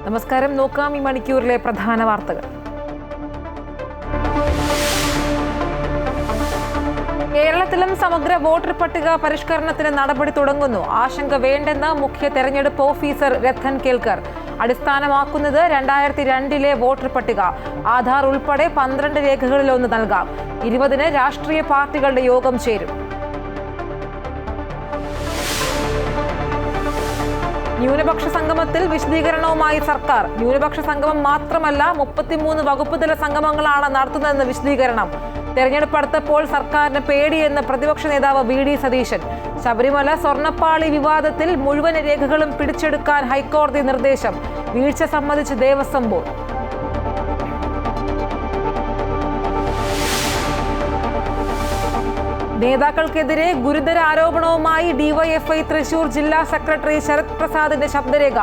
നമസ്കാരം. നോക്കാം ഈ മണിക്കൂറിലെ പ്രധാന വാർത്തകൾ. കേരളത്തിലും സമഗ്ര വോട്ടർ പട്ടിക പരിഷ്കരണത്തിന് നടപടി തുടങ്ങുന്നു. ആശങ്ക വേണ്ടെന്ന് മുഖ്യ തെരഞ്ഞെടുപ്പ് ഓഫീസർ രത്തൻ കേൽക്കർ. അടിസ്ഥാനമാക്കുന്നത് 2002 വോട്ടർ പട്ടിക. ആധാർ ഉൾപ്പെടെ 12 രേഖകളിലൊന്ന് നൽകാം. 20 രാഷ്ട്രീയ പാർട്ടികളുടെ യോഗം ചേരും. ന്യൂനപക്ഷ സംഗമത്തിൽ വിശദീകരണവുമായി സർക്കാർ. ന്യൂനപക്ഷ സംഗമം മാത്രമല്ല, 33 വകുപ്പ് തല സംഗമങ്ങളാണ് നടത്തുന്നതെന്ന് വിശദീകരണം. തെരഞ്ഞെടുപ്പ് അടുത്തപ്പോൾ സർക്കാരിന് പേടിയെന്ന് പ്രതിപക്ഷ നേതാവ് വി.ഡി. സതീശൻ. ശബരിമല സ്വർണ്ണപ്പാളി വിവാദത്തിൽ മുഴുവൻ രേഖകളും പിടിച്ചെടുക്കാൻ ഹൈക്കോടതി നിർദ്ദേശം. വീഴ്ച സമ്മതിച്ച് ദേവസ്വം ബോർഡ്. നേതാക്കൾക്കെതിരെ ഗുരുതര ആരോപണവുമായി ഡിവൈഎഫ്ഐ തൃശൂർ ജില്ലാ secretary Sarath പ്രസാദിന്റെ ശബ്ദരേഖ.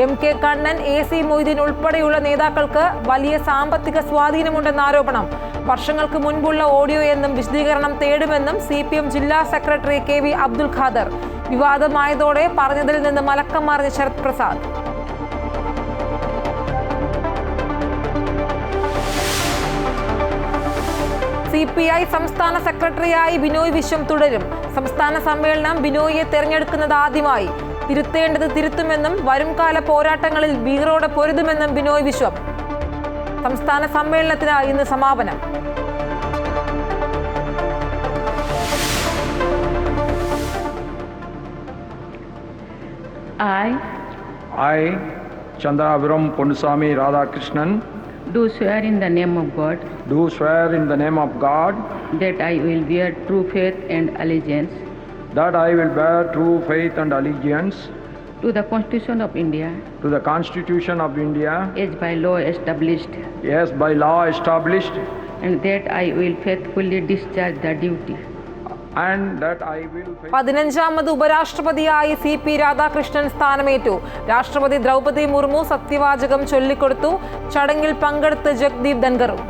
MK. Kannan, AC. Moideen ഉൾപ്പെടെയുള്ള നേതാക്കൾക്ക് വലിയ സാമ്പത്തിക സ്വാധീനമുണ്ടെന്ന ആരോപണം. വർഷങ്ങൾക്ക് മുൻപുള്ള ഓഡിയോ എന്നും വിശദീകരണം തേടുമെന്നും CPM ജില്ലാ സെക്രട്ടറി KV അബ്ദുൽ ഖാദർ. വിവാദമായതോടെ പറഞ്ഞതിൽ നിന്ന് മലക്കം മറിഞ്ഞ ശരത് പ്രസാദ്. CPI സംസ്ഥാന സെക്രട്ടറിയായി ബിനോയ് വിശ്വം തുടരും. സംസ്ഥാന സമ്മേളനം ബിനോയിയെ തെരഞ്ഞെടുക്കുന്നത് ആദ്യമായി. തിരുത്തേണ്ടത് തിരുത്തുമെന്നും വരുംകാല പോരാട്ടങ്ങളിൽ ബീറോടെ പൊരുതുമെന്നും ബിനോയ് വിശ്വം. സംസ്ഥാന സമ്മേളനത്തിന് ഇന്ന് സമാപനം. I, Chandrapuram Ponnusamy Radhakrishnan, do swear in the name of God do swear in the name of God that I will bear true faith and allegiance that I will bear true faith and allegiance to the Constitution of India to the Constitution of India as by law established, and that I will faithfully discharge the duty. And that I will 15ാമത് ഉപരാഷ്ട്രപതിയായി CP Radhakrishnan സ്ഥാനമേറ്റു. രാഷ്ട്രപതി ദ്രൗപദി മുർമു സത്യവാചകം ചൊല്ലിക്കൊടുത്തു. ചടങ്ങിൽ പങ്കെടുത്ത് ജഗ്ദീപ് ധൻഖറും.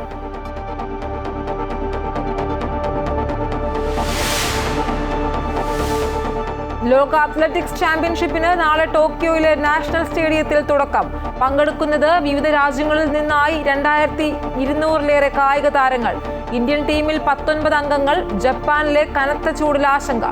ലോക athletics ചാമ്പ്യൻഷിപ്പിന് നാളെ ടോക്കിയോയിലെ national സ്റ്റേഡിയത്തിൽ തുടക്കം. പങ്കെടുക്കുന്നത് വിവിധ രാജ്യങ്ങളിൽ നിന്നായി 2200-ലേറെ കായിക താരങ്ങൾ. ഇന്ത്യൻ ടീമിൽ 19 അംഗങ്ങൾ. ജപ്പാനിലെ കനത്ത ചൂടിൽ ആശങ്ക.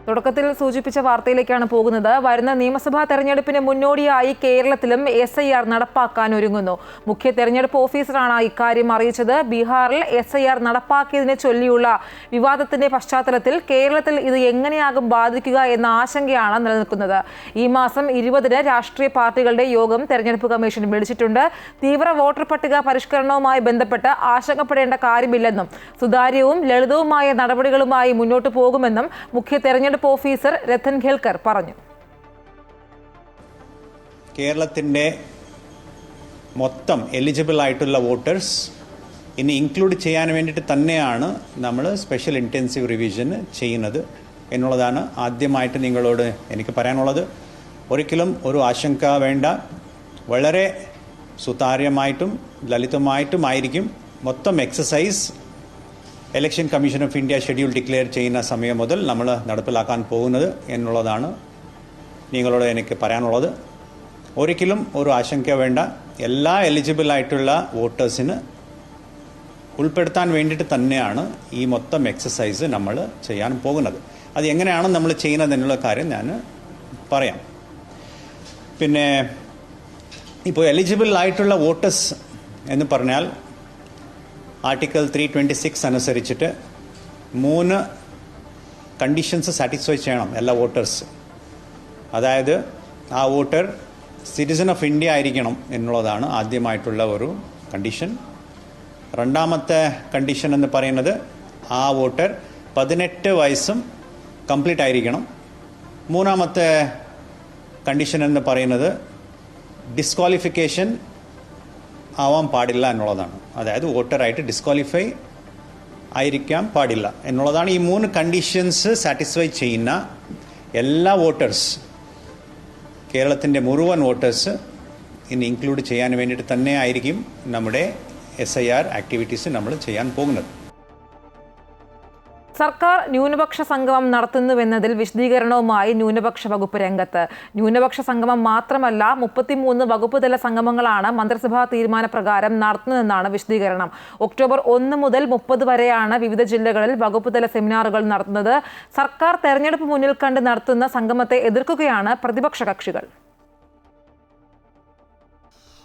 തുടക്കത്തിൽ സൂചിപ്പിച്ച വാർത്തയിലേക്കാണ് പോകുന്നത്. വരുന്ന നിയമസഭാ തെരഞ്ഞെടുപ്പിന് മുന്നോടിയായി കേരളത്തിലും SIR നടപ്പാക്കാൻ ഒരുങ്ങുന്നു. മുഖ്യ തെരഞ്ഞെടുപ്പ് ഓഫീസറാണ് ഇക്കാര്യം അറിയിച്ചത്. ബീഹാറിൽ SIR നടപ്പാക്കിയതിനെ ചൊല്ലിയുള്ള വിവാദത്തിന്റെ പശ്ചാത്തലത്തിൽ കേരളത്തിൽ ഇത് എങ്ങനെയാകും ബാധിക്കുക എന്ന ആശങ്കയാണ് നിലനിൽക്കുന്നത്. ഈ മാസം 20 രാഷ്ട്രീയ പാർട്ടികളുടെ യോഗം തെരഞ്ഞെടുപ്പ് കമ്മീഷൻ വിളിച്ചിട്ടുണ്ട്. തീവ്ര വോട്ടർ പട്ടിക പരിഷ്കരണവുമായി ബന്ധപ്പെട്ട് ആശങ്കപ്പെടേണ്ട കാര്യമില്ലെന്നും സുതാര്യവും ലളിതവുമായ നടപടികളുമായി മുന്നോട്ട് പോകുമെന്നും മുഖ്യ തെരഞ്ഞെടുപ്പ് ഓഫീസർ രത്തൻ കേൽക്കർ പറഞ്ഞു. കേരളത്തിൻ്റെ മൊത്തം എലിജിബിൾ ആയിട്ടുള്ള വോട്ടേഴ്സ് ഇനി ഇൻക്ലൂഡ് ചെയ്യാൻ വേണ്ടിയിട്ട് തന്നെയാണ് നമ്മൾ സ്പെഷ്യൽ ഇൻറ്റൻസീവ് റിവിഷൻ ചെയ്യുന്നത് എന്നുള്ളതാണ് ആദ്യമായിട്ട് നിങ്ങളോട് എനിക്ക് പറയാനുള്ളത്. ഒരിക്കലും ഒരു ആശങ്ക വേണ്ട. വളരെ സുതാര്യമായിട്ടും ലളിതമായിട്ടുമായിരിക്കും മൊത്തം exercise. Election commission of India schedule declare ചെയ്യുന്ന സമയം മുതൽ നമ്മൾ നടപ്പിലാക്കാൻ പോകുന്നത് എന്നുള്ളതാണ് നിങ്ങളോട് എനിക്ക് പറയാനുള്ളത്. ഒരിക്കലും ഒരു ആശങ്ക വേണ്ട. എല്ലാ എലിജിബിൾ ആയിട്ടുള്ള വോട്ടേഴ്സിന് ഉൾപ്പെടുത്താൻ വേണ്ടിയിട്ട് തന്നെയാണ് ഈ മൊത്തം എക്സസൈസ് നമ്മൾ ചെയ്യാൻ പോകുന്നത്. അത് എങ്ങനെയാണ് നമ്മൾ ചെയ്യുന്നത് എന്നുള്ള കാര്യം ഞാൻ പറയാം. പിന്നെ ഇപ്പോൾ എലിജിബിൾ ആയിട്ടുള്ള വോട്ടേഴ്സ് എന്ന് പറഞ്ഞാൽ ആർട്ടിക്കിൾ 326 അനുസരിച്ചിട്ട് 3 കണ്ടീഷൻസ് സാറ്റിസ്ഫൈ ചെയ്യണം എല്ലാ വോട്ടേഴ്സ്. അതായത് ആ വോട്ടർ സിറ്റിസൺ ഓഫ് ഇന്ത്യ ആയിരിക്കണം എന്നുള്ളതാണ് ആദ്യമായിട്ടുള്ള ഒരു കണ്ടീഷൻ. രണ്ടാമത്തെ കണ്ടീഷൻ എന്ന് പറയുന്നത് ആ വോട്ടർ 18 വയസ്സും കംപ്ലീറ്റ് ആയിരിക്കണം. മൂന്നാമത്തെ കണ്ടീഷൻ എന്ന് പറയുന്നത് ഡിസ്ക്വാളിഫിക്കേഷൻ ആവാൻ പാടില്ല എന്നുള്ളതാണ്. അതായത് വോട്ടറായിട്ട് ഡിസ്ക്വാളിഫൈ ആയിരിക്കാൻ പാടില്ല എന്നുള്ളതാണ്. ഈ 3 കണ്ടീഷൻസ് സാറ്റിസ്ഫൈ ചെയ്യുന്ന എല്ലാ വോട്ടേഴ്സ്, കേരളത്തിൻ്റെ മുഴുവൻ വോട്ടേഴ്സ് ഇന്ന് ഇൻക്ലൂഡ് ചെയ്യാൻ വേണ്ടിയിട്ട് തന്നെ ആയിരിക്കും നമ്മുടെ SIR ആക്ടിവിറ്റീസ് നമ്മൾ ചെയ്യാൻ പോകുന്നത്. സർക്കാർ ന്യൂനപക്ഷ സംഗമം നടത്തുന്നുവെന്നതിൽ വിശദീകരണവുമായി ന്യൂനപക്ഷ വകുപ്പ് രംഗത്ത്. ന്യൂനപക്ഷ സംഗമം മാത്രമല്ല 33 വകുപ്പ് തല സംഗമങ്ങളാണ് മന്ത്രിസഭാ തീരുമാനപ്രകാരം നടത്തുന്നതെന്നാണ് വിശദീകരണം. ഒക്ടോബർ 1 മുതൽ 30 വരെയാണ് വിവിധ ജില്ലകളിൽ വകുപ്പ് തല സെമിനാറുകൾ നടത്തുന്നത്. സർക്കാർ തെരഞ്ഞെടുപ്പ് മുന്നിൽ കണ്ട് നടത്തുന്ന സംഗമത്തെ എതിർക്കുകയാണ് പ്രതിപക്ഷ കക്ഷികൾ.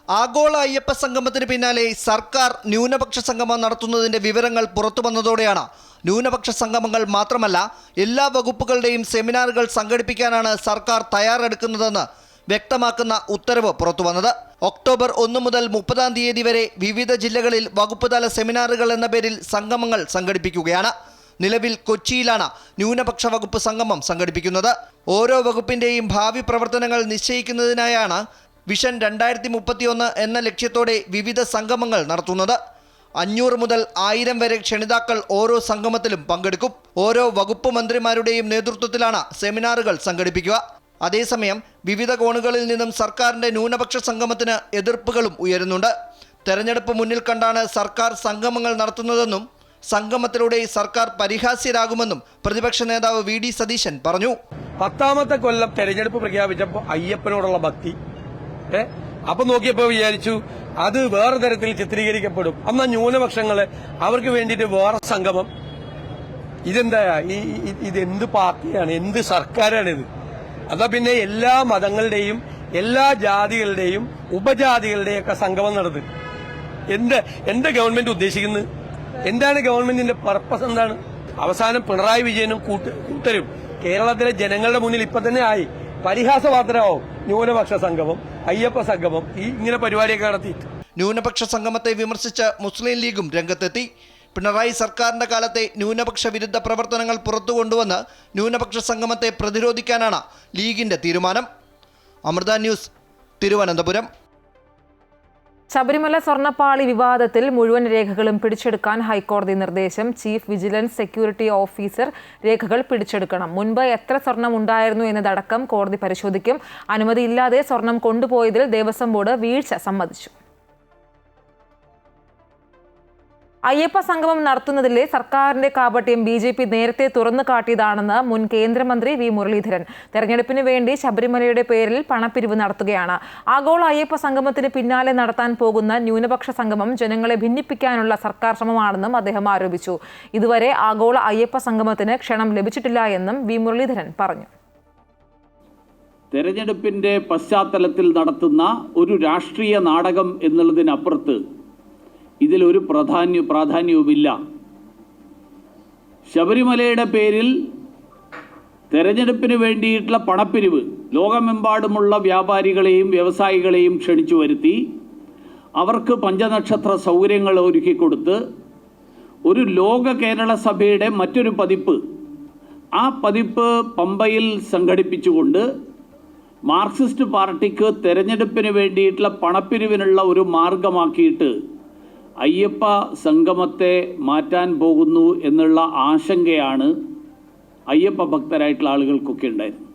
ആഗോള അയ്യപ്പ സംഗമത്തിന് പിന്നാലെ സർക്കാർ ന്യൂനപക്ഷ സംഗമം നടത്തുന്നതിന്റെ വിവരങ്ങൾ പുറത്തു വന്നതോടെയാണ് ന്യൂനപക്ഷ സംഗമങ്ങൾ മാത്രമല്ല എല്ലാ വകുപ്പുകളുടെയും സെമിനാറുകൾ സംഘടിപ്പിക്കാനാണ് സർക്കാർ തയ്യാറെടുക്കുന്നതെന്ന് വ്യക്തമാക്കുന്ന ഉത്തരവ് പുറത്തുവന്നത്. ഒക്ടോബർ 1 മുതൽ 30-ാം തീയതി വരെ വിവിധ ജില്ലകളിൽ വകുപ്പുതല സെമിനാറുകൾ എന്ന പേരിൽ സംഗമങ്ങൾ സംഘടിപ്പിക്കുകയാണ്. നിലവിൽ കൊച്ചിയിലാണ് ന്യൂനപക്ഷ വകുപ്പ് സംഗമം സംഘടിപ്പിക്കുന്നത്. ഓരോ വകുപ്പിന്റെയും ഭാവി പ്രവർത്തനങ്ങൾ നിശ്ചയിക്കുന്നതിനായാണ് വിഷൻ 2031 എന്ന ലക്ഷ്യത്തോടെ വിവിധ സംഗമങ്ങൾ നടത്തുന്നത്. 500 മുതൽ 1000 വരെ ക്ഷണിതാക്കൾ ഓരോ സംഗമത്തിലും പങ്കെടുക്കും. ഓരോ വകുപ്പ് മന്ത്രിമാരുടെയും നേതൃത്വത്തിലാണ് സെമിനാറുകൾ സംഘടിപ്പിക്കുക. അതേസമയം വിവിധ കോണുകളിൽ നിന്നും സർക്കാരിന്റെ ന്യൂനപക്ഷ സംഗമത്തിന് എതിർപ്പുകളും ഉയരുന്നുണ്ട്. തെരഞ്ഞെടുപ്പ് മുന്നിൽ കണ്ടാണ് സർക്കാർ സംഗമങ്ങൾ നടത്തുന്നതെന്നും സംഗമത്തിലൂടെ സർക്കാർ പരിഹാസ്യരാകുമെന്നും പ്രതിപക്ഷ നേതാവ് വി ഡി സതീശൻ പറഞ്ഞു. 10ാമത്തെ കൊല്ലം തെരഞ്ഞെടുപ്പ് പ്രഖ്യാപിച്ചപ്പോൾ അയ്യപ്പനോടുള്ള ഭക്തി അപ്പൊ നോക്കിയപ്പോ വിചാരിച്ചു അത് വേറെ തരത്തിൽ ചിത്രീകരിക്കപ്പെടും. അന്ന് ന്യൂനപക്ഷങ്ങള് അവർക്ക് വേണ്ടിയിട്ട് വേറെ സംഗമം. ഇതെന്താ ഇതെന്ത് പാർട്ടിയാണ്, എന്ത് സർക്കാരാണിത്? അതാ പിന്നെ എല്ലാ മതങ്ങളുടെയും എല്ലാ ജാതികളുടെയും ഉപജാതികളുടെയും ഒക്കെ സംഗമം നടത്തും. എന്താ ഗവൺമെന്റ് ഉദ്ദേശിക്കുന്നത്? എന്താണ് ഗവൺമെന്റിന്റെ പർപ്പസ്? എന്താണ്? അവസാനം പിണറായി വിജയനും കൂട്ടരും കേരളത്തിലെ ജനങ്ങളുടെ മുന്നിൽ ഇപ്പൊ തന്നെ ആയി പരിഹാസപാത്രമാവും. ന്യൂനപക്ഷ സംഗമം, അയ്യപ്പ സംഗമം, ഇങ്ങനെ പരിപാടിയൊക്കെ നടത്തി. ന്യൂനപക്ഷ സംഗമത്തെ വിമർശിച്ച് മുസ്ലിം ലീഗും രംഗത്തെത്തി. പിണറായി സർക്കാരിന്റെ കാലത്തെ ന്യൂനപക്ഷ വിരുദ്ധ പ്രവർത്തനങ്ങൾ പുറത്തു കൊണ്ടുവന്ന് ന്യൂനപക്ഷ സംഗമത്തെ പ്രതിരോധിക്കാനാണ് ലീഗിന്റെ തീരുമാനം. അമൃത ന്യൂസ്, തിരുവനന്തപുരം. ശബരിമല സ്വർണ്ണപ്പാളി വിവാദത്തിൽ മുഴുവൻ രേഖകളും പിടിച്ചെടുക്കാൻ ഹൈക്കോടതി നിർദ്ദേശം. ചീഫ് വിജിലൻസ് സെക്യൂരിറ്റി ഓഫീസർ രേഖകൾ പിടിച്ചെടുക്കണം. മുൻപ് എത്ര സ്വർണം ഉണ്ടായിരുന്നു എന്നതടക്കം കോടതി പരിശോധിക്കും. അനുമതിയില്ലാതെ സ്വർണം കൊണ്ടുപോയതിൽ ദേവസ്വം ബോർഡ് വീഴ്ച സമ്മതിച്ചു. അയ്യപ്പ സംഗമം നടത്തുന്നതിലെ സർക്കാരിന്റെ കാപട്യം BJP നേരത്തെ തുറന്നു കാട്ടിയതാണെന്ന് മുൻ കേന്ദ്രമന്ത്രി വി മുരളീധരൻ. തെരഞ്ഞെടുപ്പിന് വേണ്ടി ശബരിമലയുടെ പേരിൽ പണപ്പിരിവ് നടത്തുകയാണ്. ആഗോള അയ്യപ്പ സംഗമത്തിന് പിന്നാലെ നടത്താൻ പോകുന്ന ന്യൂനപക്ഷ സംഗമം ജനങ്ങളെ ഭിന്നിപ്പിക്കാനുള്ള സർക്കാർ ശ്രമമാണെന്നും അദ്ദേഹം ആരോപിച്ചു. ഇതുവരെ ആഗോള അയ്യപ്പ സംഗമത്തിന് ക്ഷണം ലഭിച്ചിട്ടില്ല എന്നും വി മുരളീധരൻ പറഞ്ഞു. തെരഞ്ഞെടുപ്പിന്റെ പശ്ചാത്തലത്തിൽ നടത്തുന്ന ഒരു രാഷ്ട്രീയ നാടകം എന്നുള്ളതിനപ്പുറത്ത് ഇതിലൊരു പ്രാധാന്യവുമില്ല. ശബരിമലയുടെ പേരിൽ തെരഞ്ഞെടുപ്പിന് വേണ്ടിയിട്ടുള്ള പണപ്പിരിവ് ലോകമെമ്പാടുമുള്ള വ്യാപാരികളെയും വ്യവസായികളെയും ക്ഷണിച്ചു വരുത്തി അവർക്ക് പഞ്ചനക്ഷത്ര സൗകര്യങ്ങൾ ഒരുക്കിക്കൊടുത്ത് ഒരു ലോക കേരള സഭയുടെ മറ്റൊരു പതിപ്പ്, ആ പതിപ്പ് പമ്പയിൽ സംഘടിപ്പിച്ചുകൊണ്ട് മാർക്സിസ്റ്റ് പാർട്ടിക്ക് തെരഞ്ഞെടുപ്പിന് വേണ്ടിയിട്ടുള്ള പണപ്പിരിവിനുള്ള ഒരു മാർഗമാക്കിയിട്ട് അയ്യപ്പ സംഗമത്തെ മാറ്റാൻ പോകുന്നു എന്നുള്ള ആശങ്കയാണ് അയ്യപ്പ ഭക്തരായിട്ടുള്ള ആളുകൾക്കൊക്കെ ഉണ്ടായിരുന്നു.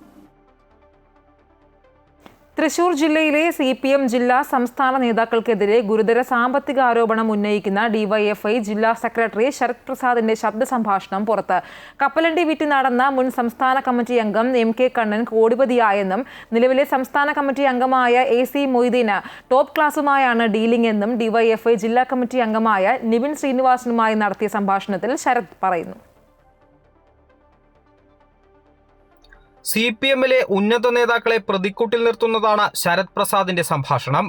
തൃശൂർ ജില്ലയിലെ CPM ജില്ലാ സംസ്ഥാന നേതാക്കൾക്കെതിരെ ഗുരുതര സാമ്പത്തിക ആരോപണം ഉന്നയിക്കുന്ന DYFI ജില്ലാ സെക്രട്ടറി ശരത് പ്രസാദിന്റെ ശബ്ദ സംഭാഷണം പുറത്ത്. കപ്പലണ്ടി വിറ്റ് നടന്ന മുൻ സംസ്ഥാന കമ്മിറ്റി അംഗം MK കണ്ണൻ കോടിപതിയായെന്നും നിലവിലെ സംസ്ഥാന കമ്മിറ്റി അംഗമായ AC മൊയ്തീന് ടോപ്പ് ക്ലാസുമായാണ് ഡീലിംഗ് എന്നും DYFI ജില്ലാ കമ്മിറ്റി അംഗമായ നിവിൻ ശ്രീനിവാസനുമായി നടത്തിയ സംഭാഷണത്തിൽ ശരത് പറയുന്നു. CPMലെ ഉന്നത നേതാക്കളെ പ്രതിക്കൂട്ടിൽ നിർത്തുന്നതാണ് ശരത് പ്രസാദിന്റെ സംഭാഷണം.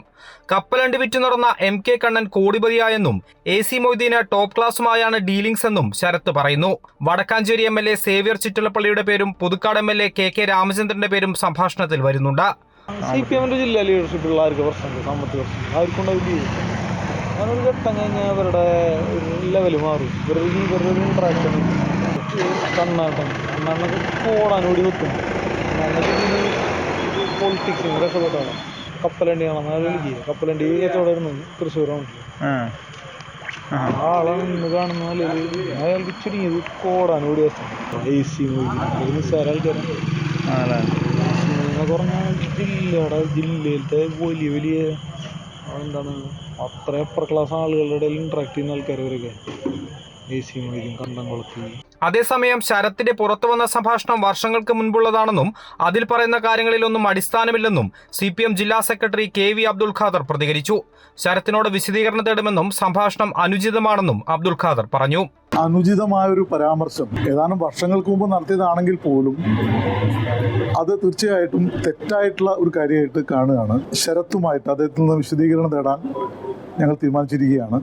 കപ്പലണ്ടി വിറ്റ് നടന്ന MK കണ്ണൻ കോടിപതിയായെന്നും AC മൊയ്തീന് ടോപ്പ് ക്ലാസുമായാണ് ഡീലിംഗ്സ് എന്നും ശരത് പറയുന്നു. വടക്കാഞ്ചേരി MLA സേവ്യർ ചിറ്റലപ്പള്ളിയുടെ പേരും പുതുക്കാട് MLA KK രാമചന്ദ്രന്റെ പേരും സംഭാഷണത്തിൽ വരുന്നുണ്ട്. CPMന്റെ ജില്ലാ ലീഡർഷിപ്പുള്ള സാമ്പത്തിക അതൊരു ഘട്ടം കഴിഞ്ഞാൽ അവരുടെ ഒരു ലെവല് മാറും. ഇവരുടെ ഇൻട്രാക്ഷൻ കണ്ണാട്ടൊക്കെ കോടാനോടി വെക്കും. പൊളിറ്റിക്സ് രക്ഷപ്പെട്ടാണ്. കപ്പലണ്ടി കാണാൻ വിളിക്കുക. കപ്പലണ്ടി കച്ചവടമായിരുന്നു തൃശ്ശൂരാണ്. ആളാണ് കാണുന്ന അയാൾക്ക് ചുരുങ്ങിയത് കോടാനോടി വെച്ചാൽ AC മൊയ്തീൻ നിസ്സാര ആൾക്കാരാണ്. എന്നൊക്കെ പറഞ്ഞാൽ ജില്ലയിലത്തെ വലിയ വലിയ എന്താണ് അത്ര അപ്പർ ക്ലാസ് ആളുകളുടെ ഇടയിൽ ഇൻട്രാക്ട് ചെയ്യുന്ന ആൾക്കാർ വരെയൊക്കെ AC മൊയ്തീൻ, കണ്ടംകുളത്ത് അതേസമയം ശരത്തിന്റെ പുറത്തുവന്ന സംഭാഷണം വർഷങ്ങൾക്ക് മുൻപുള്ളതാണെന്നും അതിൽ പറയുന്ന കാര്യങ്ങളിലൊന്നും അടിസ്ഥാനമില്ലെന്നും CPM ജില്ലാ സെക്രട്ടറി KV അബ്ദുൽ ഖാദർ പ്രതികരിച്ചു. ശരത്തിനോട് വിശദീകരണം തേടുമെന്നും സംഭാഷണം അനുചിതമാണെന്നും അബ്ദുൽ ഖാദർ പറഞ്ഞു. അനുചിതമായൊരു പരാമർശം ഏതാനും വർഷങ്ങൾക്ക് മുമ്പ് നടത്തിയതാണെങ്കിൽ പോലും അത് തീർച്ചയായിട്ടും തെറ്റായിട്ടുള്ള ഒരു കാര്യമായിട്ട് കാണുകയാണ്. ശരത്തുമായിട്ട് അദ്ദേഹത്തിൽ നിന്ന് വിശദീകരണം തേടാൻ ഞങ്ങൾ തീരുമാനിച്ചിരിക്കുകയാണ്.